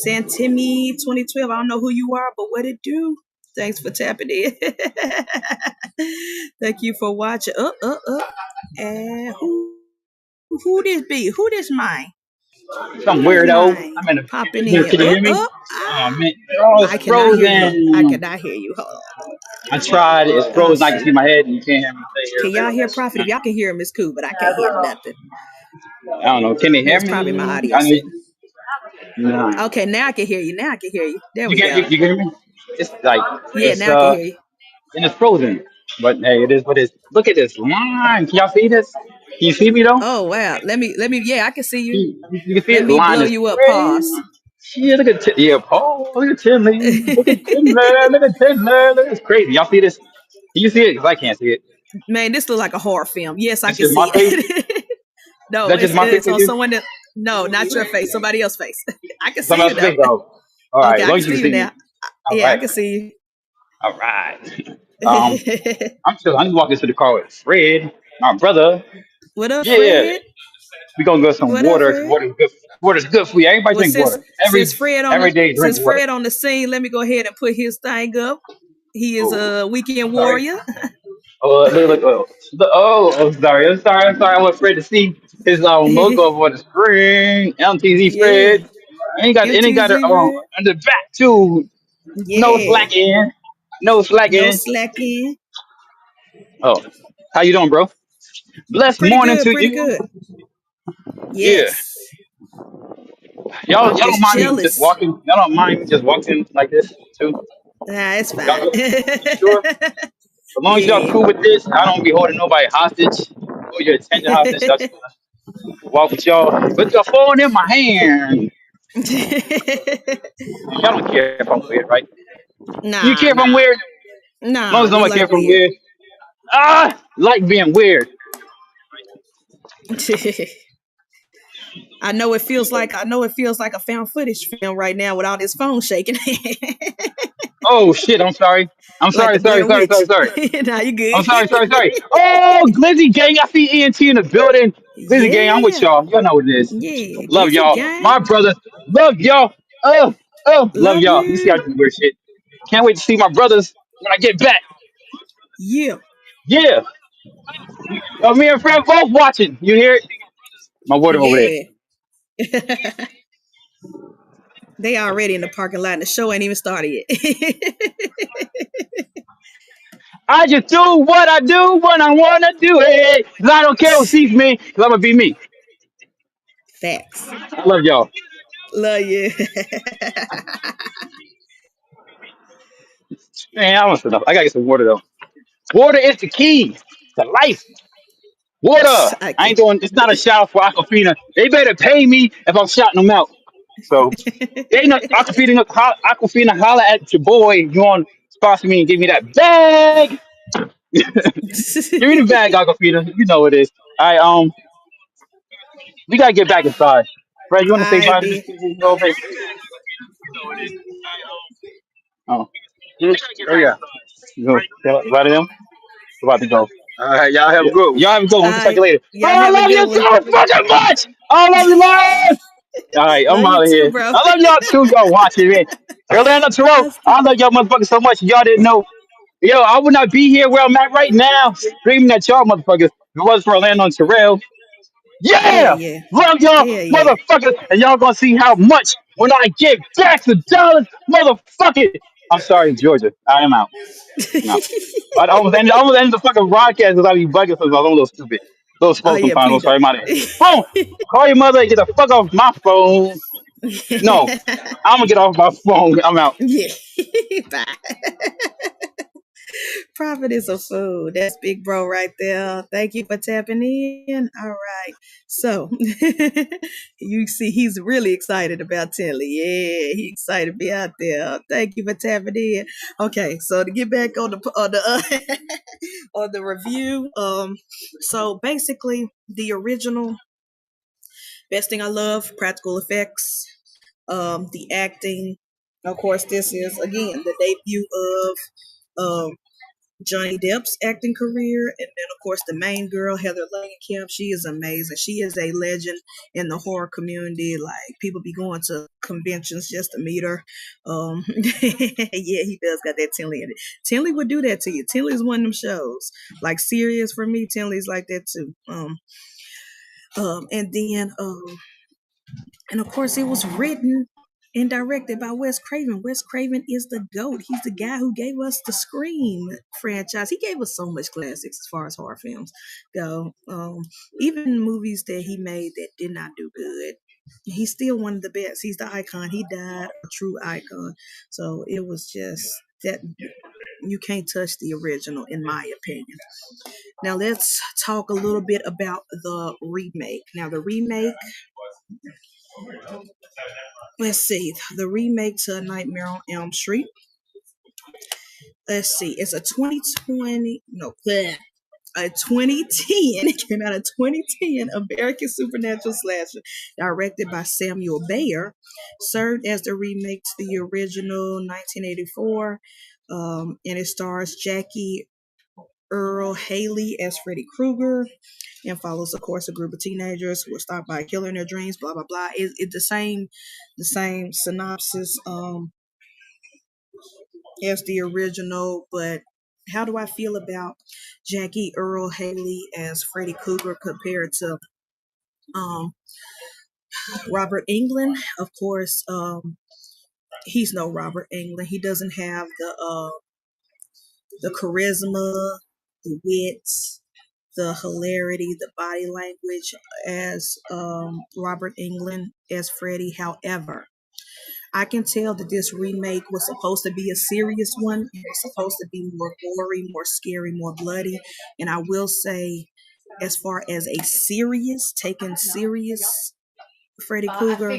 Santimi 2012. I don't know who you are, but what it do? Thanks for tapping in. Thank you for watching. And who this be? Who this mine? Some Who is weirdo. mine? I'm in a Popping here. in. Can you hear me? Oh man, oh, it's I cannot hear you. I frozen. cannot hear you. Hold I tried. It's on. Oh frozen. I can see shoot. my head, and you can't hear me say Can y'all hear here. Prophet? If y'all can hear him, it's cool, but I can't hear nothing. I don't know. Can they hear It's probably my me? audio setting. No. Okay, now I can hear you. Now I can hear you. There You we can go. you can hear me? It's like Yeah, it's now I can hear you. and it's frozen. But hey, it is what it is. Look at this line. Can y'all see this? Can you see me though? Oh wow. Let me yeah, I can see you. You can see Let it. The me line blow is you up. crazy. Pause. Yeah, look at yeah, Paul. Look at Timmy. Look at Timler. Look at Timler. Look, it's crazy. Y'all see this? Can you see it? Because I can't see it. Man, this looks like a horror film. Yes, I That's can just my see face. Is it. No, that just my face it's with on you? someone that no, not your face, somebody else's face. I can see Somebody you else's though. face though. All right, Okay, as I long can as you see can you see me. now. All Yeah, I right. can see All right. Um, you. I'm still. I'm just walking to the car with Fred, my brother. What up, Yeah, Fred? we gonna get some What up, water. 'Cause Fred? water's good. Water's good for you. Everybody Well, drink since water. since Fred on Every the day drink since water. Fred on the scene, let me go ahead and put his thing up. He is Oh, a weekend I'm sorry. warrior. Oh, look. I'm sorry. I'm sorry. I want Fred to see his logo on the screen. MTZ Yeah, Fred. And he got it MTZ Fred. on the back too. No Yeah, slacking. No no slacking. slacking. Oh, how you doing, bro? Blessed Pretty morning good, to pretty you. good. Yeah, Yes, y'all Prophet is don't mind me just jealous. walking. Y'all don't mind me just walking like this too. Nah, it's Y'all, fine. you sure? As long as y'all Yeah. cool with this, I don't be holding nobody hostage or your attention hostage. I just wanna walk with y'all with your phone in my hand. Y'all don't care if I'm weird, right? You Nah, care if I'm nah, weird? As long nah. as We nobody care like if I'm weird. weird. Like being weird. I know it feels like a found footage film right now with all this phone shaking. Oh shit! I'm sorry. I'm Like sorry. the Blair Witch. Sorry. Nah, you I'm good. sorry. Oh, Glizzy Gang, I see ENT in the building. Glizzy Gang, I'm with Yeah. y'all. Y'all know what it is. Yeah. Love Glizzy y'all. gang. My brothers, love y'all. Love Love y'all. You see, I you. do weird shit. Can't wait to see my brothers when I get back. Yeah. Yeah. Me and Fred both watching. You hear it? My water over there. Yeah. They already in the parking lot and the show ain't even started yet. I just do what I do when I want to do it. 'Cause I don't care who sees me, because I'm going to be me. Facts. I love y'all. Love you. Man, I don't sit up. I gotta get some water though. Water is the key to life. Water. I I can. ain't doing. It's not a shout for Aquafina. They better pay me if I'm shouting them out. So they not Aquafina holla at your boy. You want sponsor me and give me that bag? Give me the bag, Aquafina. You know it is. I we gotta get back inside. Fred, you want to say I bye to this did. people a little bit? Oh, oh yeah. You know, say bye to them. We're about to go. All right, y'all have a Yeah. good one. Y'all have a good one. We can talk to I you later. Y'all I have a love good you one. so fucking much. I love you, man. All right, I'm Love you out of too, here. bro. I love y'all too. Y'all watching me. Orlando Terrell, Yes. I love y'all motherfuckers so much. Y'all didn't know. Yo, I would not be here where I'm at right now, screaming at y'all motherfuckers if it wasn't for Orlando and Terrell. Hell Yeah, yeah. love y'all Hell yeah. motherfuckers, and y'all gonna see how much when I get back to Dallas, motherfucker. I'm sorry, Georgia. I am out. No. I almost ended the fucking broadcast because I be bugging for some little stupid, little Oh smoking yeah, fine. I'm please sorry, don't. my name. Boom! Call your mother and get the fuck off my phone. No, I'm gonna get off my phone. I'm out. Yeah. Bye. Profit is a fool. That's big bro right there. Thank you for tapping in. All right. So you see he's really excited about Tinley. Yeah, he's excited to be out there. Thank you for tapping in. Okay, so to get back on the on the review, so basically the original best thing I love, practical effects, the acting. Of course, this is again the debut of Johnny Depp's acting career, and then of course the main girl Heather Langenkamp. She is amazing. She is a legend in the horror community. Like people be going to conventions just to meet her. Yeah, he does got that Tinley in it. Tinley would do that to you. Tinley's one of them shows. Like serious for me, Tinley's like that too. And then and of course, it was written and directed by Wes Craven. Wes Craven is the GOAT. He's the guy who gave us the Scream franchise. He gave us so much classics as far as horror films go. Even movies that he made that did not do good. He's still one of the best. He's the icon. He died a true icon. So it was just that you can't touch the original, in my opinion. Now let's talk a little bit about the remake. Now the remake, let's see, the remake to Nightmare on Elm Street. Let's see, it's a 2020, no, bleh, a 2010, it came out in 2010 American supernatural slasher directed by Samuel Bayer, served as the remake to the original 1984, and it stars Jackie Earl Haley as Freddy Krueger, and follows, of course, a group of teenagers who are stalked by a killer in their dreams. Blah blah blah. It's the same synopsis as the original. But how do I feel about Jackie Earl Haley as Freddy Krueger compared to um, Robert Englund? Of course, he's no Robert Englund. He doesn't have the charisma, the wit, the hilarity, the body language as Robert Englund as Freddy. However, I can tell that this remake was supposed to be a serious one. It was supposed to be more gory, more scary, more bloody. And I will say, as far as a serious, taken serious Freddy Krueger,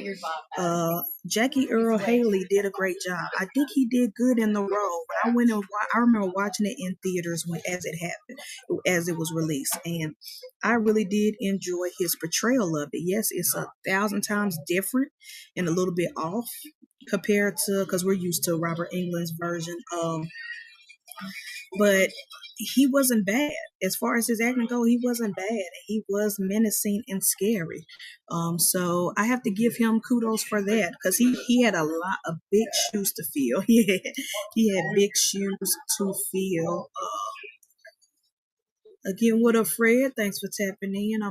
Jackie Earl Haley did a great job. I think he did good in the role. But I remember watching it in theaters when as it happened, as it was released, and I really did enjoy his portrayal of it. Yes, it's 1,000 times different and a little bit off compared to because we're used to Robert Englund's version. But he wasn't bad as far as his acting go. He wasn't bad. He was menacing and scary. So I have to give him kudos for that because he had a lot of big shoes to fill. He had big shoes to fill. Again, what up, Fred? Thanks for tapping in.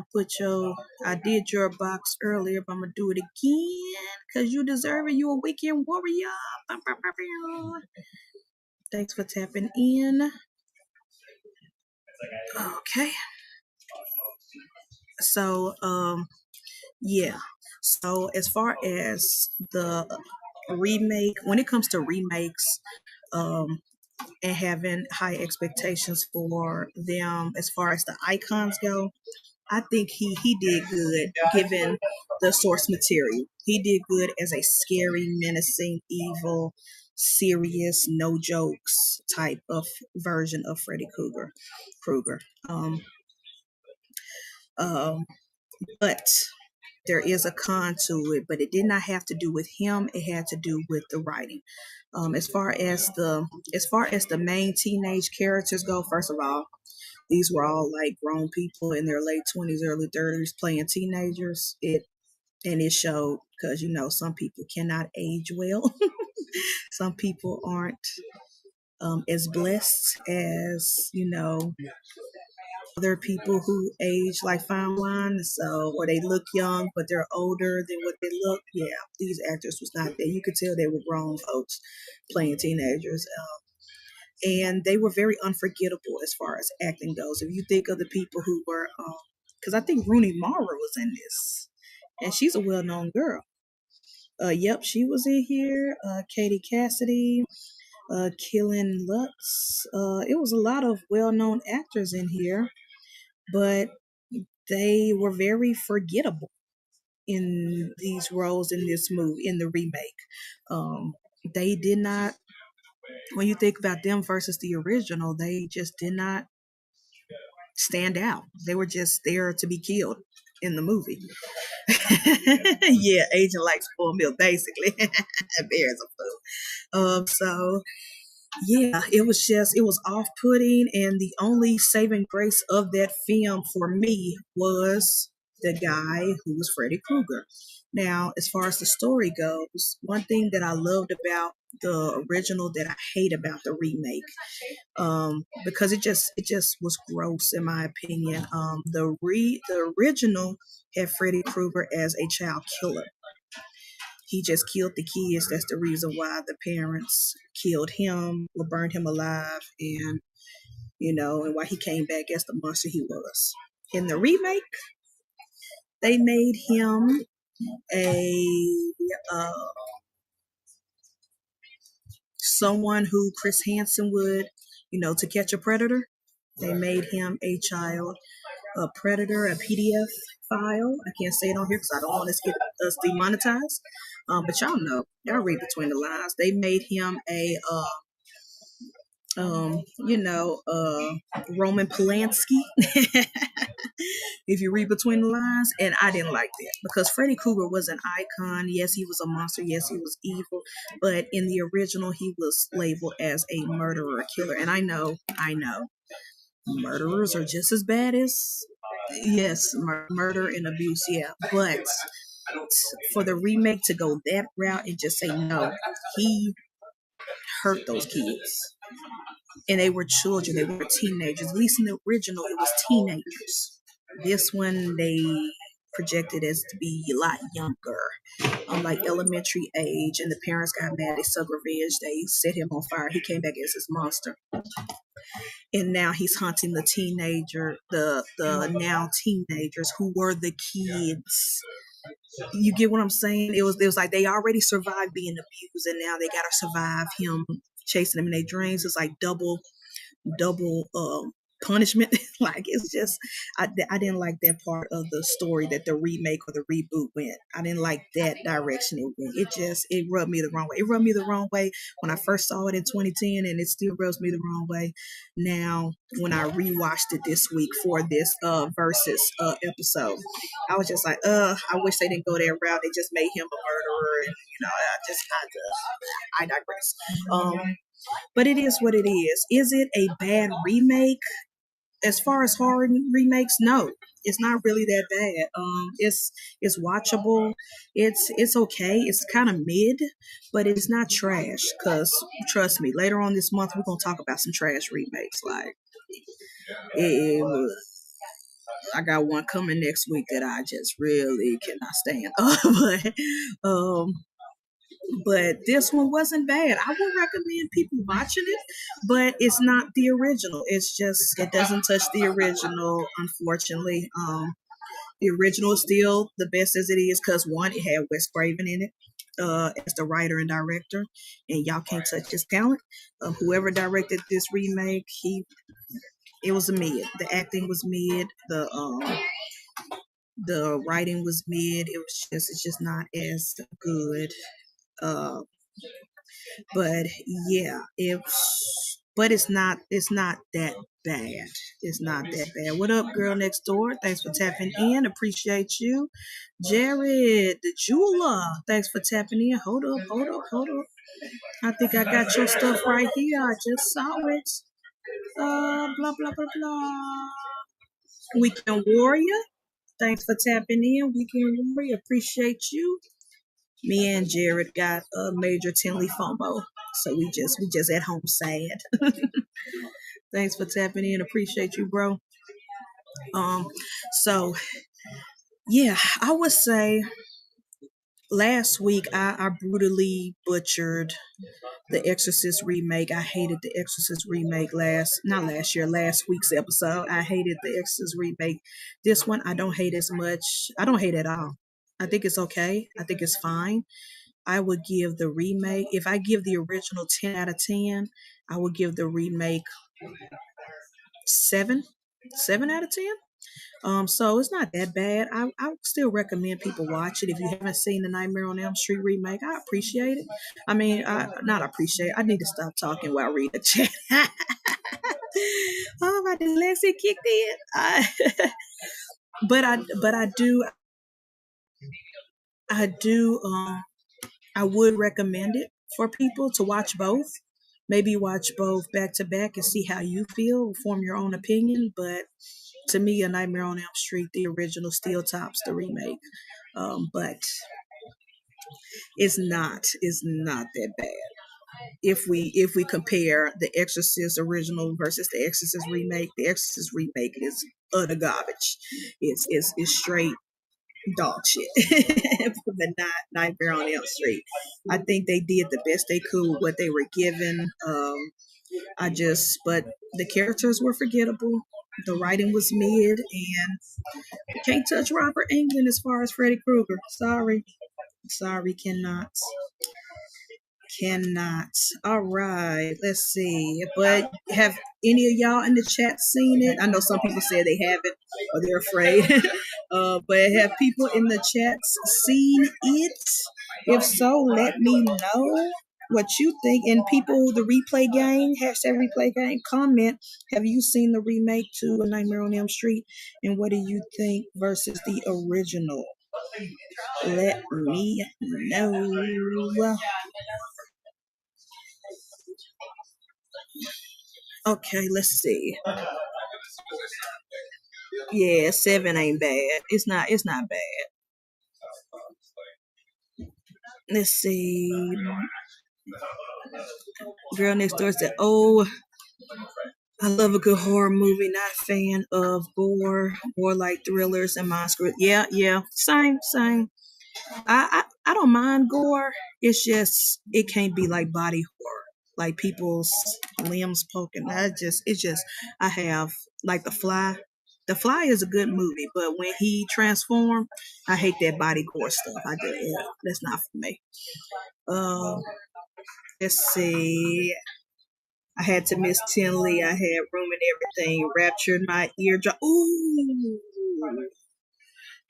I did your box earlier, but I'm gonna do it again because you deserve it. You a weekend warrior. Thanks for tapping in. Okay. So, yeah. So as far as the remake, when it comes to remakes, um, and having high expectations for them as far as the icons go. I think he did good given the source material. He did good as a scary, menacing, evil, serious, no jokes type of version of Freddy Krueger. Um, um, but there is a con to it, but it did not have to do with him. It had to do with the writing. As far as the main teenage characters go, first of all, these were all like grown people in their late 20s, early 30s playing teenagers. It showed because some people cannot age well. Some people aren't as blessed as other people who age like fine wine. So, or they look young but they're older than what they look. Yeah, these actors was not there. You could tell they were grown folks playing teenagers. And they were very unforgettable as far as acting goes. If you think of the people who were, because I think Rooney Mara was in this, and she's a well-known girl. Yep, she was in here. Katie Cassidy, Killen Lutz. It was a lot of well-known actors in here, but they were very forgettable in these roles in this movie, in the remake. They did not, when you think about them versus the original, they just did not stand out. They were just there to be killed in the movie. Yeah, agent likes full milk, basically. Bears a fool. So yeah, it was off-putting, and the only saving grace of that film for me was the guy who was Freddy Krueger. Now, as far as the story goes, one thing that I loved about the original that I hate about the remake, because it just was gross in my opinion. The original had Freddy Krueger as a child killer. He just killed the kids. That's the reason why the parents killed him or burned him alive, and why he came back as the monster he was. In the remake, they made him a uh, someone who Chris Hansen would, to catch a predator. They made him a child, a predator, a PDF file. I can't say it on here because I don't want to get us demonetized. But y'all read between the lines. They made him a, Roman Polanski. If you read between the lines, and I didn't like that because Freddy Krueger was an icon. Yes, he was a monster. Yes, he was evil. But in the original, he was labeled as a murderer, killer. And I know, murderers are just as bad as, yes, murder and abuse. Yeah, but for the remake to go that route and just say no, he hurt those kids, and they were children. They were teenagers. At least in the original, it was teenagers. This one they projected as to be a lot younger, like elementary age, and the parents got mad. They took revenge. They set him on fire. He came back as his monster, and now he's hunting the now teenagers who were the kids. You get what I'm saying? It was like they already survived being abused, and now they gotta survive him chasing them in their dreams. It's like double punishment. Like, it's just, I didn't like that part of the story that the remake or the reboot went. I didn't like that direction it went. It rubbed me the wrong way. It rubbed me the wrong way when I first saw it in 2010, and it still rubs me the wrong way now when I rewatched it this week for this versus episode. I was just like, I wish they didn't go that route. They just made him a murderer, and I digress. But it is what it is. Is it a bad remake? As far as horror remakes, no, it's not really that bad. It's watchable. It's okay. It's kind of mid, but it's not trash. Cause trust me, later on this month we're gonna talk about some trash remakes. Like, I got one coming next week that I just really cannot stand. But this one wasn't bad. I would recommend people watching it, but it's not the original. It doesn't touch the original, unfortunately. The original is still the best as it is because one, it had Wes Craven in it. as the writer and director, and y'all can't touch his talent. Whoever directed this remake, it was a mid. The acting was mid. The writing was mid. It's just not as good. Uh, but yeah, it's not that bad. It's not that bad. What up, girl next door? Thanks for tapping in. Appreciate you. Jared, the jeweler. Thanks for tapping in. Hold up. I think I got your stuff right here. I just saw it. Blah blah blah blah. Weekend Warrior. Thanks for tapping in. Weekend Warrior. Appreciate you. Me and Jared got a major Tinley FOMO. So we just at home sad. Thanks for tapping in. Appreciate you, bro. So yeah, I would say last week I brutally butchered the Exorcist remake. I hated the Exorcist remake last week's episode. I hated the Exorcist remake. This one I don't hate as much. I don't hate at all. I think it's okay. I think it's fine. I would give the remake, if I give the original 10 out of 10, I would give the remake 7 out of 10. So it's not that bad. I would still recommend people watch it. If you haven't seen the Nightmare on Elm Street remake, I appreciate it. I mean, not appreciate it. I need to stop talking while I read the chat. Oh, my dyslexia kicked in. But I would recommend it for people to watch both. Maybe watch both back to back and see how you feel, form your own opinion. But to me, A Nightmare on Elm Street, the original, still tops the remake. But it's not that bad. If we compare the Exorcist original versus the Exorcist remake, the Exorcist remake is utter garbage. It's straight dog shit. But not Nightmare on Elm Street. I think they did the best they could with what they were given. But the characters were forgettable. The writing was mid, and you can't touch Robert Englund as far as Freddy Krueger. Sorry, cannot. All right, let's see. But have any of y'all in the chat seen it? I know some people said they haven't or they're afraid. But have people in the chats seen it? If so, let me know what you think. And people, the replay game, #replay game, comment. Have you seen the remake to A Nightmare on Elm Street? And what do you think versus the original? Let me know. Okay, let's see. Yeah, 7 ain't bad. It's not bad. Let's see. Girl next door said, "Oh, I love a good horror movie. Not a fan of gore, more like thrillers and monsters." Yeah, same. I don't mind gore. It's just it can't be like body horror, like people's limbs poking. I have like The Fly. The Fly is a good movie, but when he transformed, I hate that body gore stuff. That's not for me. Let's see. I had to miss Tinley. I had room and everything. Raptured my eardrum. Ooh.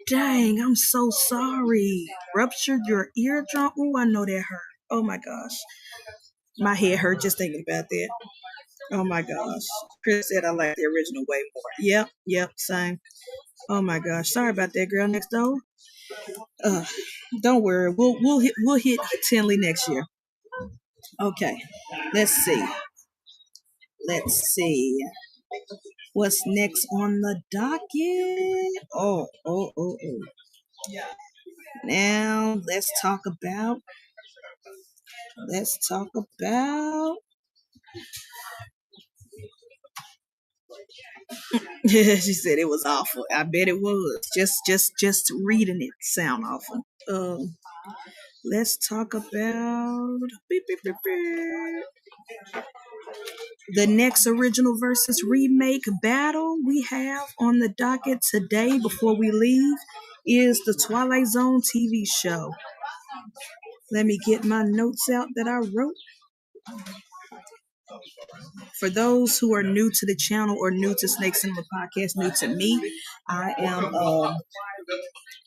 Dang, I'm so sorry. Ruptured your eardrum? Ooh, I know that hurt. Oh my gosh. My head hurt just thinking about that. Oh my gosh. Chris said I like the original way more. Yep, same. Oh my gosh. Sorry about that, girl next door. Don't worry. We'll hit Tinley next year. Okay. Let's see. What's next on the docket? Oh. Now let's talk about. She said it was awful. I bet it was. Just reading it sound awful. Let's talk about the next original versus remake battle we have on the docket today before we leave is the Twilight Zone TV show. Let me get my notes out that I wrote. For those who are new to the channel or new to Snake Cinema Podcast, new to me, I am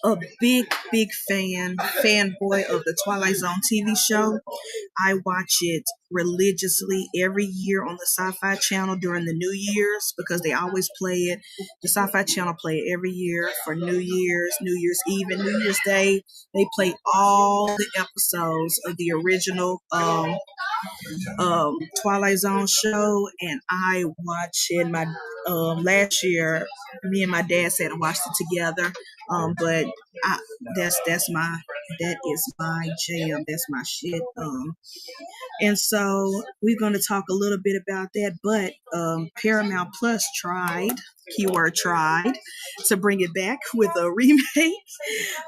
a big fanboy of the Twilight Zone TV show. I watch it religiously every year on the Sci-Fi Channel during the New Year's because they always play it. The Sci-Fi Channel play it every year for New Year's, New Year's Eve, and New Year's Day. They play all the episodes of the original Twilight Zone show, and I watched it. My last year, me and my dad sat and watched it together. But I, that's that is my jam. That's my shit. And so we're going to talk a little bit about that. But Paramount Plus keyword tried, to bring it back with a remake.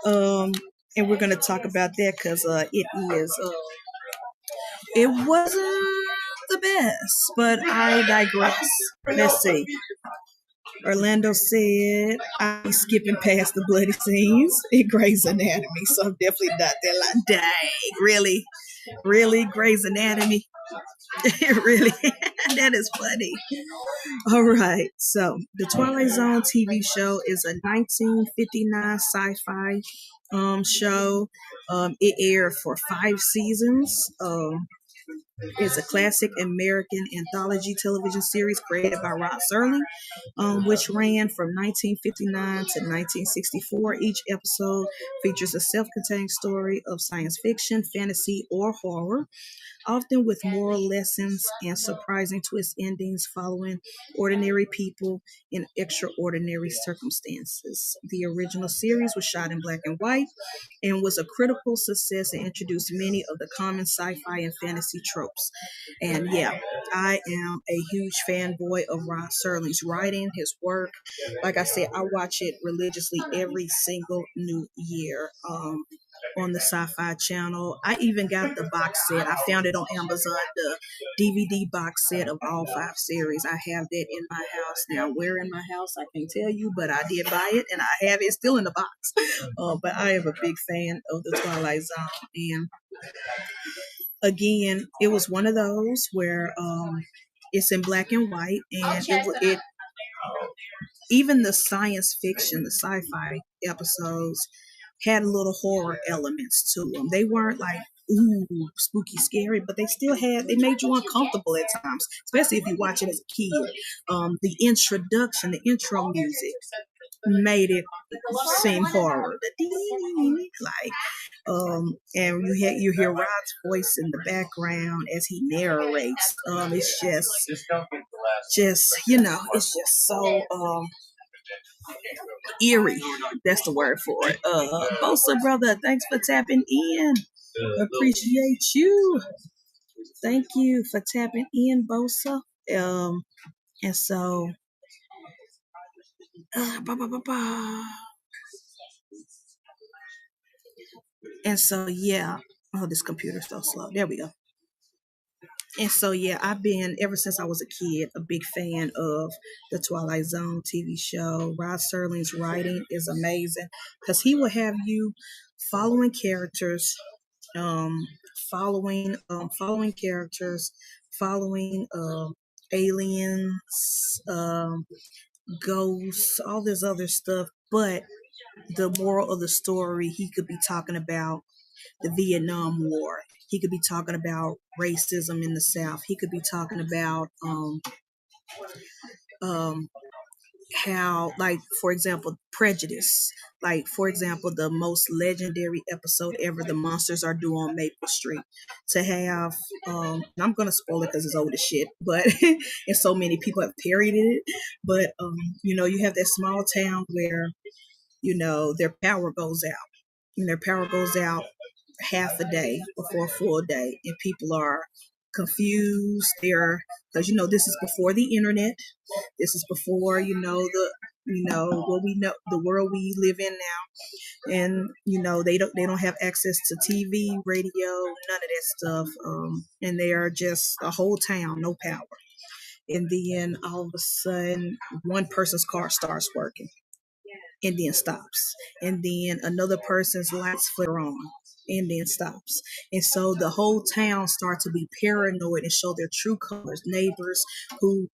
And we're going to talk about that because it wasn't the best, but I digress. Let's see. Orlando said, I be skipping past the bloody scenes in Grey's Anatomy, so I'm definitely not that like, dang, really, Grey's Anatomy? Really? That is funny. All right, so the Twilight Zone TV show is a 1959 sci-fi show. It aired for 5 seasons. It's a classic American anthology television series created by Rod Serling, which ran from 1959 to 1964. Each episode features a self-contained story of science fiction, fantasy, or horror, often with moral lessons and surprising twist endings following ordinary people in extraordinary circumstances. The original series was shot in black and white and was a critical success and introduced many of the common sci-fi and fantasy tropes. And yeah, I am a huge fanboy of Rod Serling's writing, his work. Like I said, I watch it religiously every single new year. On the Sci-Fi Channel. I even got the box set. I found it on Amazon, the DVD box set of all 5 series. I have that in my house now. Where in my house, I can't tell you, but I did buy it, and I have it still in the box. But I am a big fan of the Twilight Zone. And again, it was one of those where it's in black and white, and it even the science fiction, the sci-fi episodes had little horror elements to them. They weren't like ooh spooky scary, but they made you uncomfortable at times, especially if you watch it as a kid. The intro music made it seem horror. Like and you hear Rod's voice in the background as he narrates. It's it's just so eerie. That's the word for it. Bosa brother, thanks for tapping in. Appreciate you. Thank you for tapping in, Bosa. And so, and so yeah. Oh, this computer's so slow. There we go. And so, yeah, I've been, ever since I was a kid, a big fan of the Twilight Zone TV show. Rod Serling's writing is amazing because he will have you following characters, following characters, following aliens, ghosts, all this other stuff. But the moral of the story, he could be talking about the Vietnam War. He could be talking about racism in the South. He could be talking about how, like, for example, prejudice. Like, for example, the most legendary episode ever, The Monsters Are Due on Maple Street. To have, I'm going to spoil it because it's old as shit, but, and so many people have parodied it. But, you have that small town where, their power goes out. And their power goes out half a day before a full day, and people are confused. Because this is before the internet. This is before what we know, the world we live in now, and they don't have access to TV, radio, none of that stuff, and they are just a whole town, no power. And then all of a sudden, one person's car starts working and then stops, and then another person's lights flicker on, and then stops. And so the whole town starts to be paranoid and show their true colors. Neighbors who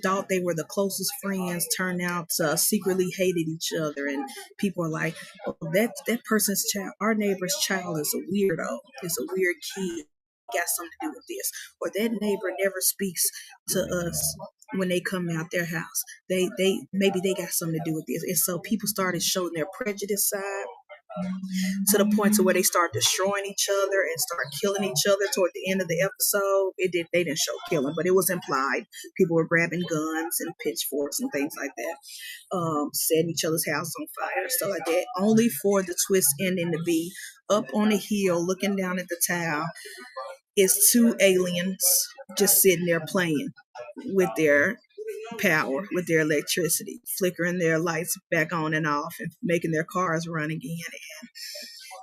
thought they were the closest friends turned out to secretly hated each other, and people are like, oh, that person's child, our neighbor's child, is a weirdo, is a weird kid, got something to do with this, or that neighbor never speaks to us when they come out their house. They maybe they got something to do with this. And so people started showing their prejudice side to the point to where they start destroying each other and start killing each other toward the end of the episode. They didn't show killing, but it was implied. People were grabbing guns and pitchforks and things like that, setting each other's house on fire and stuff like that, only for the twist ending to be up on a hill looking down at the town is two aliens just sitting there playing with their power, with their electricity, flickering their lights back on and off and making their cars run again, and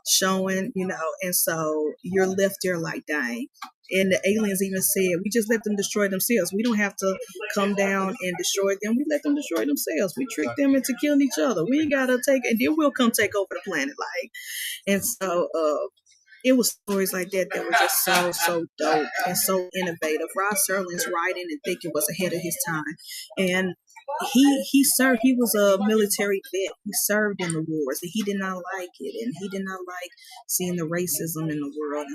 showing, and so you're left there like, dang. And the aliens even said, we just let them destroy themselves. We don't have to come down and destroy them. We let them destroy themselves. We trick them into killing each other. We ain't gotta and then we'll come take over the planet. And so it was stories like that that were just so dope and so innovative. Rod Serling's writing and thinking was ahead of his time. And he served, he was a military vet. He served in the wars, and he did not like it, and he did not like seeing the racism in the world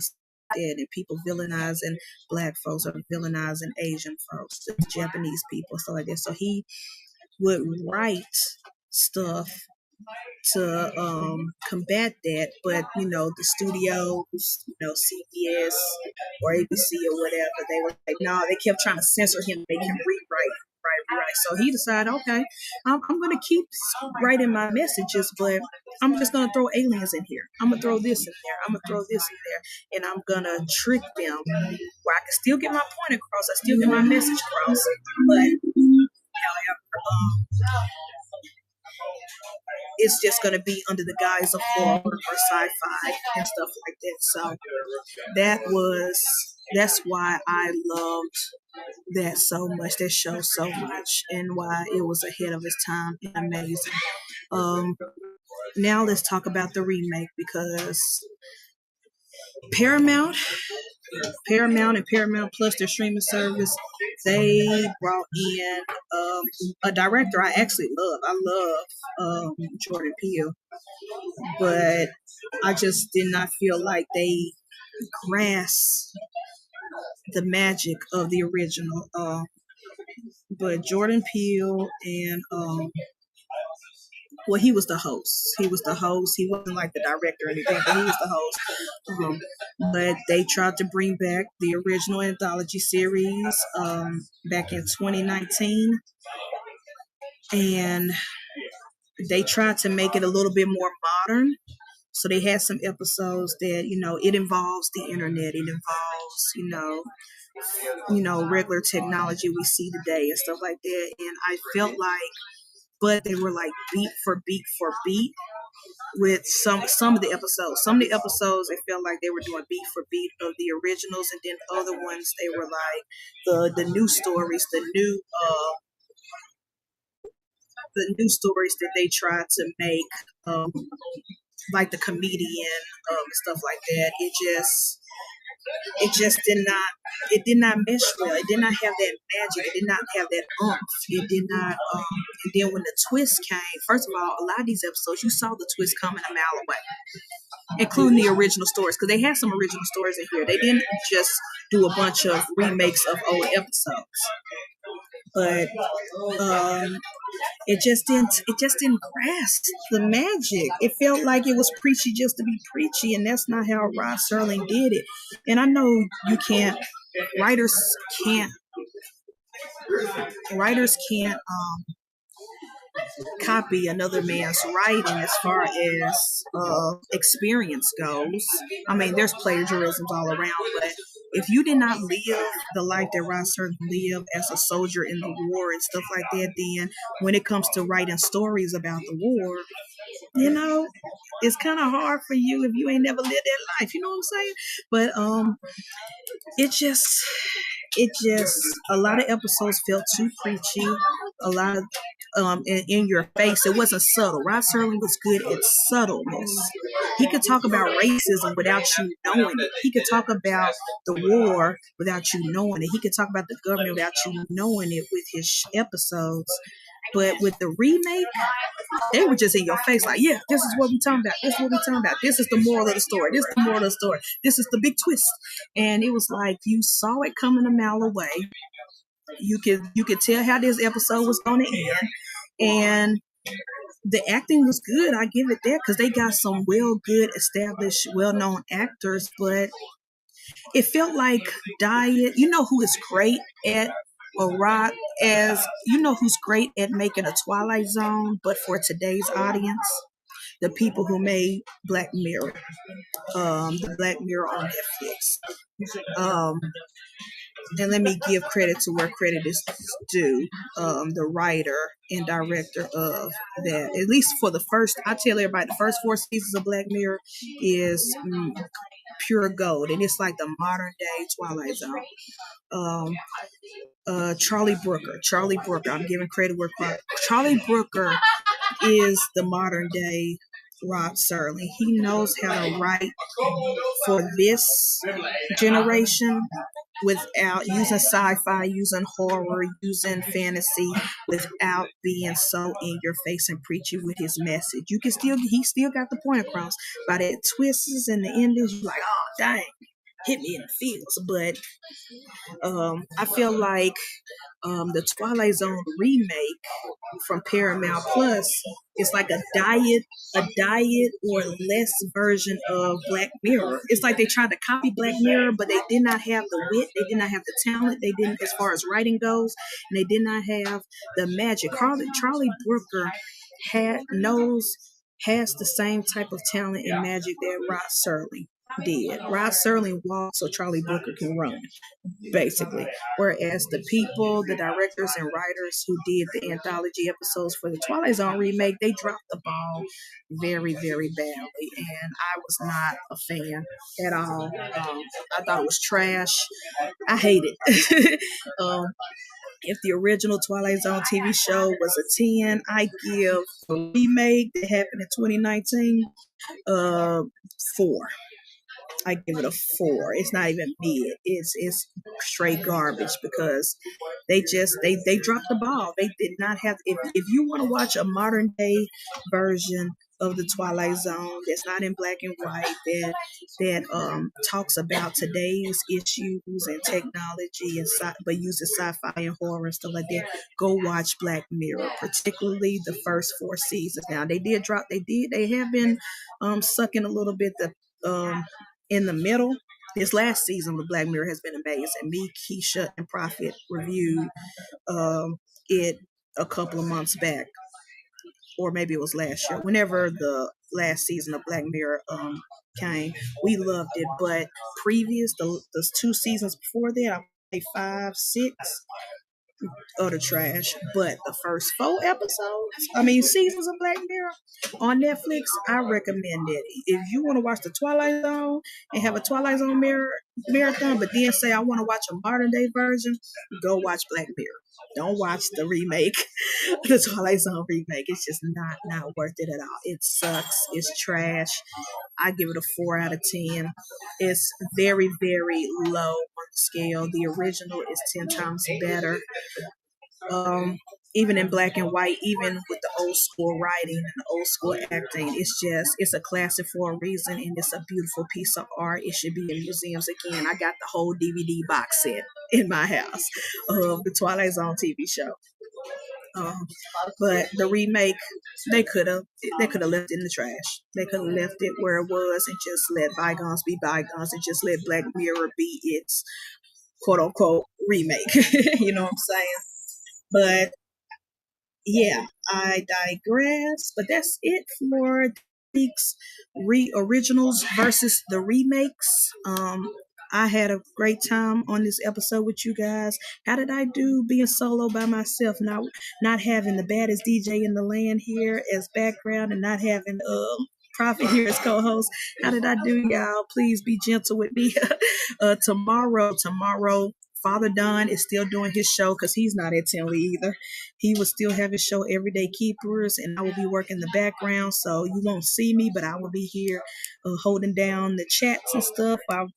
and people villainizing black folks or villainizing Asian folks, Japanese people, stuff like that. So he would write stuff to combat that, but the studios, CBS or ABC or whatever, they were like, no, they kept trying to censor him, make him rewrite. So he decided, okay, I'm going to keep writing my messages, but I'm just going to throw aliens in here. I'm going to throw this in there. I'm going to throw this in there, and I'm going to trick them where I can still get my point across. I still get my message across, but it's just going to be under the guise of horror or sci-fi and stuff like that. So that's why I loved that so much, that show so much, and why it was ahead of its time and amazing. Now let's talk about the remake, because Paramount and Paramount Plus, their streaming service, they brought in a director I actually love. I love Jordan Peele, but I just did not feel like they grasped the magic of the original. But Jordan Peele and well, he was the host. He wasn't like the director or anything, but he was the host. But they tried to bring back the original anthology series back in 2019, and they tried to make it a little bit more modern. So they had some episodes that, it involves the internet. It involves, regular technology we see today and stuff like that. And I felt like, but they were like beat for beat for beat with some of the episodes. Some of the episodes, it felt like they were doing beat for beat of the originals, and then other ones, they were like the new stories, the new stories that they tried to make, like the comedian, stuff like that. It just did not mesh well. It did not have that magic. It did not have that oomph. It did not. And then when the twist came, first of all, a lot of these episodes, you saw the twist coming a mile away, including the original stories, because they had some original stories in here. They didn't just do a bunch of remakes of old episodes, but it just didn't grasp the magic. It felt like it was preachy just to be preachy, and that's not how Rod Serling did it. And I know writers can't copy another man's writing as far as experience goes. I mean, there's plagiarisms all around, but if you did not live the life that Rod Serling lived as a soldier in the war and stuff like that, then when it comes to writing stories about the war, it's kind of hard for you if you ain't never lived that life. You know what I'm saying? But it just a lot of episodes felt too preachy. A lot of in your face. It wasn't subtle. Rod Serling was good at subtleness. He could talk about racism without you knowing it. He could talk about the war without you knowing it. He could talk about the government without you knowing it with his episodes. But with the remake, they were just in your face like, yeah, this is what we're talking about. This is what we're talking about. This is the moral of the story. This is the moral of the story. This is the big twist. And it was like you saw it coming a mile away. You could tell how this episode was going to end. And the acting was good. I give it that, because they got some good, established, well-known actors. But it felt like Diet. You know who is great at who's great at making a Twilight Zone, but for today's audience, the people who made Black Mirror, the Black Mirror on Netflix. And let me give credit to where credit is due. The writer and director of that, at least for the first, I tell everybody, the first 4 seasons of Black Mirror is pure gold, and it's like the modern day Twilight Zone. Charlie Brooker, I'm giving credit where credit. Charlie Brooker is the modern day Rod Serling. He knows how to write for this generation without using sci-fi, using horror, using fantasy, without being so in your face and preachy with his message. He still got the point across. By that twists and the endings, you're like, oh dang, hit me in the feels. But I feel like the Twilight Zone remake from Paramount Plus is like a diet or less version of Black Mirror. It's like they tried to copy Black Mirror, but they did not have the wit, they did not have the talent, they didn't, as far as writing goes, and they did not have the magic. Charlie Brooker has the same type of talent and magic that Rod Serling did. Rod Serling walks so Charlie Brooker can run, basically. Whereas the directors and writers who did the anthology episodes for the Twilight Zone remake, they dropped the ball very, very badly, and I was not a fan at all. I thought it was trash. I hate it. If the original Twilight Zone TV show was a 10, I give the remake that happened in 2019 4. I give it a 4. It's not even mid. It's straight garbage, because they dropped the ball. They did not have. If you want to watch a modern day version of the Twilight Zone that's not in black and white, that talks about today's issues and technology, but uses sci-fi and horror and stuff like that, go watch Black Mirror, particularly the first 4 seasons. Now they have been sucking a little bit in the middle. This last season of Black Mirror has been amazing. Me, Keisha, and Prophet reviewed it a couple of months back, or maybe it was last year. Whenever the last season of Black Mirror came, we loved it. But the 2 seasons before that, I would say 5, 6, utter trash. But the first 4 seasons of Black Mirror on Netflix, I recommend it. If you want to watch the Twilight Zone and have a Twilight Zone marathon, but then say I want to watch a modern day version, go watch Black Mirror. Don't watch the remake, the Twilight Zone remake. It's just not worth it at all. It sucks. It's trash. I give it a 4 out of 10. It's very, very low on the scale. The original is 10 times better. Even in black and white, even with the old school writing and the old school acting, it's a classic for a reason, and it's a beautiful piece of art. It should be in museums again. I got the whole DVD box set in my house of the Twilight Zone TV show. But the remake, they could have left it in the trash. They could have left it where it was and just let bygones be bygones, and just let Black Mirror be its quote unquote remake. You know what I'm saying? But yeah, I digress. But that's it for week's originals versus the remakes. I had a great time on this episode with you guys. How did I do being solo by myself, not having the baddest DJ in the land here as background, and not having Prophet here as co-host? How did I do, y'all? Please be gentle with me. Tomorrow Father Don is still doing his show because he's not at Tinley either. He will still have his show Everyday Keepers, and I will be working the background, so you won't see me, but I will be here holding down the chats and stuff while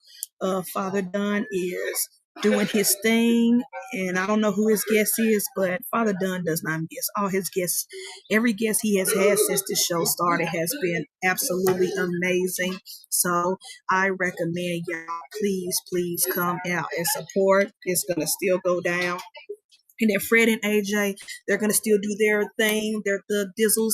Father Don is doing his thing. And I don't know who his guest is, but Father Dunn does not miss. All his guests, every guest he has had since the show started has been absolutely amazing. So I recommend y'all, please come out and support. It's going to still go down. And then Fred and AJ, they're going to still do their thing. They're the Dizzles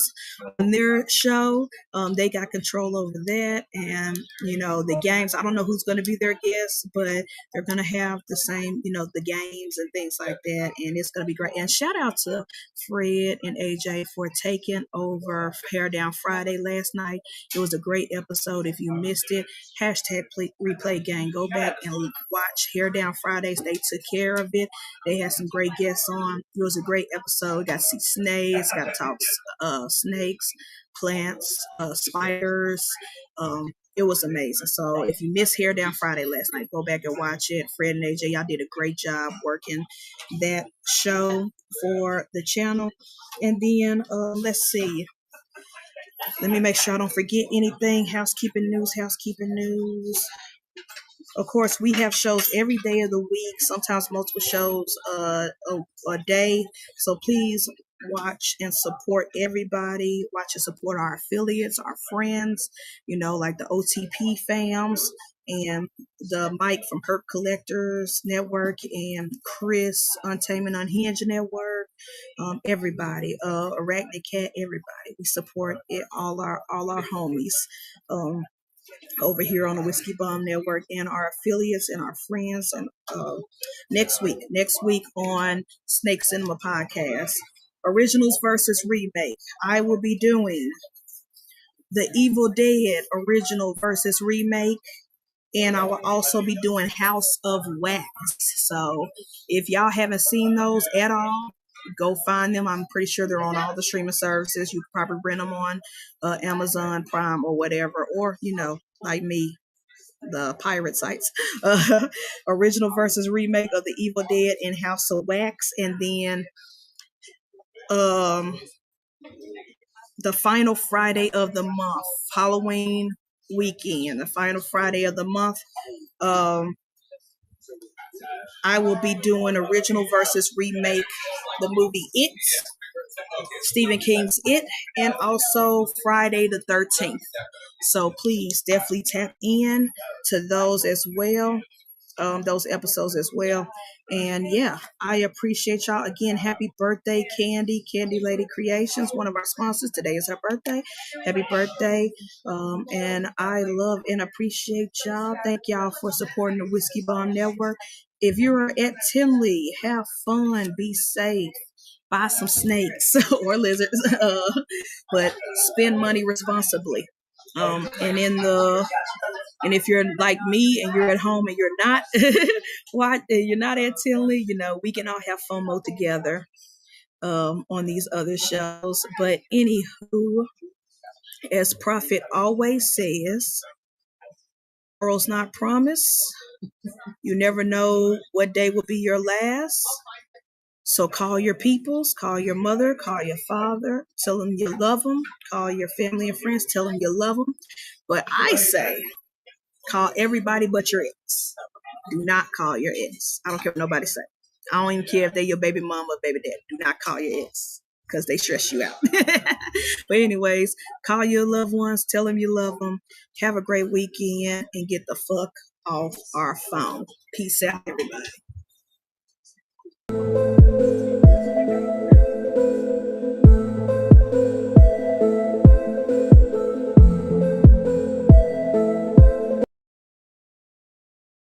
on their show. They got control over that. And, the games, I don't know who's going to be their guests, but they're going to have the same, the games and things like that. And it's going to be great. And shout out to Fred and AJ for taking over Hair Down Friday last night. It was a great episode. If you missed it, hashtag replay gang. Go back and watch Hair Down Fridays. They took care of it. They had some great guests on. It was a great episode. Got to see snakes, got to talk snakes, plants, spiders. It was amazing. So if you missed Hair Down Friday last night, go back and watch it. Fred and AJ, y'all did a great job working that show for the channel. And then let's see. Let me make sure I don't forget anything. Housekeeping news. Of course, we have shows every day of the week, sometimes multiple shows a day. So please watch and support everybody. Watch and support our affiliates, our friends, like the OTP fams and the Mike from Herp Collectors Network and Chris, Untamed and Unhinged Network. Everybody, Arachnid Cat, everybody. We support it, all our homies. Over here on the Whiskey Bomb Network and our affiliates and our friends. And next week on Snake Cinema Podcast, Originals versus Remake, I will be doing the Evil Dead Original versus Remake, and I will also be doing House of Wax. So if y'all haven't seen those at all, go find them. I'm pretty sure they're on all the streaming services. You can probably rent them on Amazon Prime or whatever, or like me, the pirate sites. Original versus remake of the Evil Dead in House of Wax, and then the final Friday of the month, Halloween weekend, the final Friday of the month. I will be doing original versus remake the movie It, Stephen King's It, and also Friday the 13th. So please definitely tap in to those as well, those episodes as well. And yeah, I appreciate y'all. Again, happy birthday, Candy Lady Creations, one of our sponsors. Today is her birthday. Happy birthday. And I love and appreciate y'all. Thank y'all for supporting the Whiskey Bomb Network. If you're at Tinley, have fun, be safe, buy some snakes or lizards, but spend money responsibly. And if you're like me and you're at home and you're not, you're not at Tinley, we can all have FOMO together on these other shows. But anywho, as Prophet always says, tomorrow's not promised. You never know what day will be your last. So call your peoples, call your mother, call your father, tell them you love them, call your family and friends, tell them you love them. But I say, call everybody but your ex. Do not call your ex. I don't care what nobody say. I don't even care if they're your baby mama or baby dad. Do not call your ex because they stress you out. But anyways, call your loved ones, tell them you love them. Have a great weekend and get the fuck off our phone. Peace out, everybody.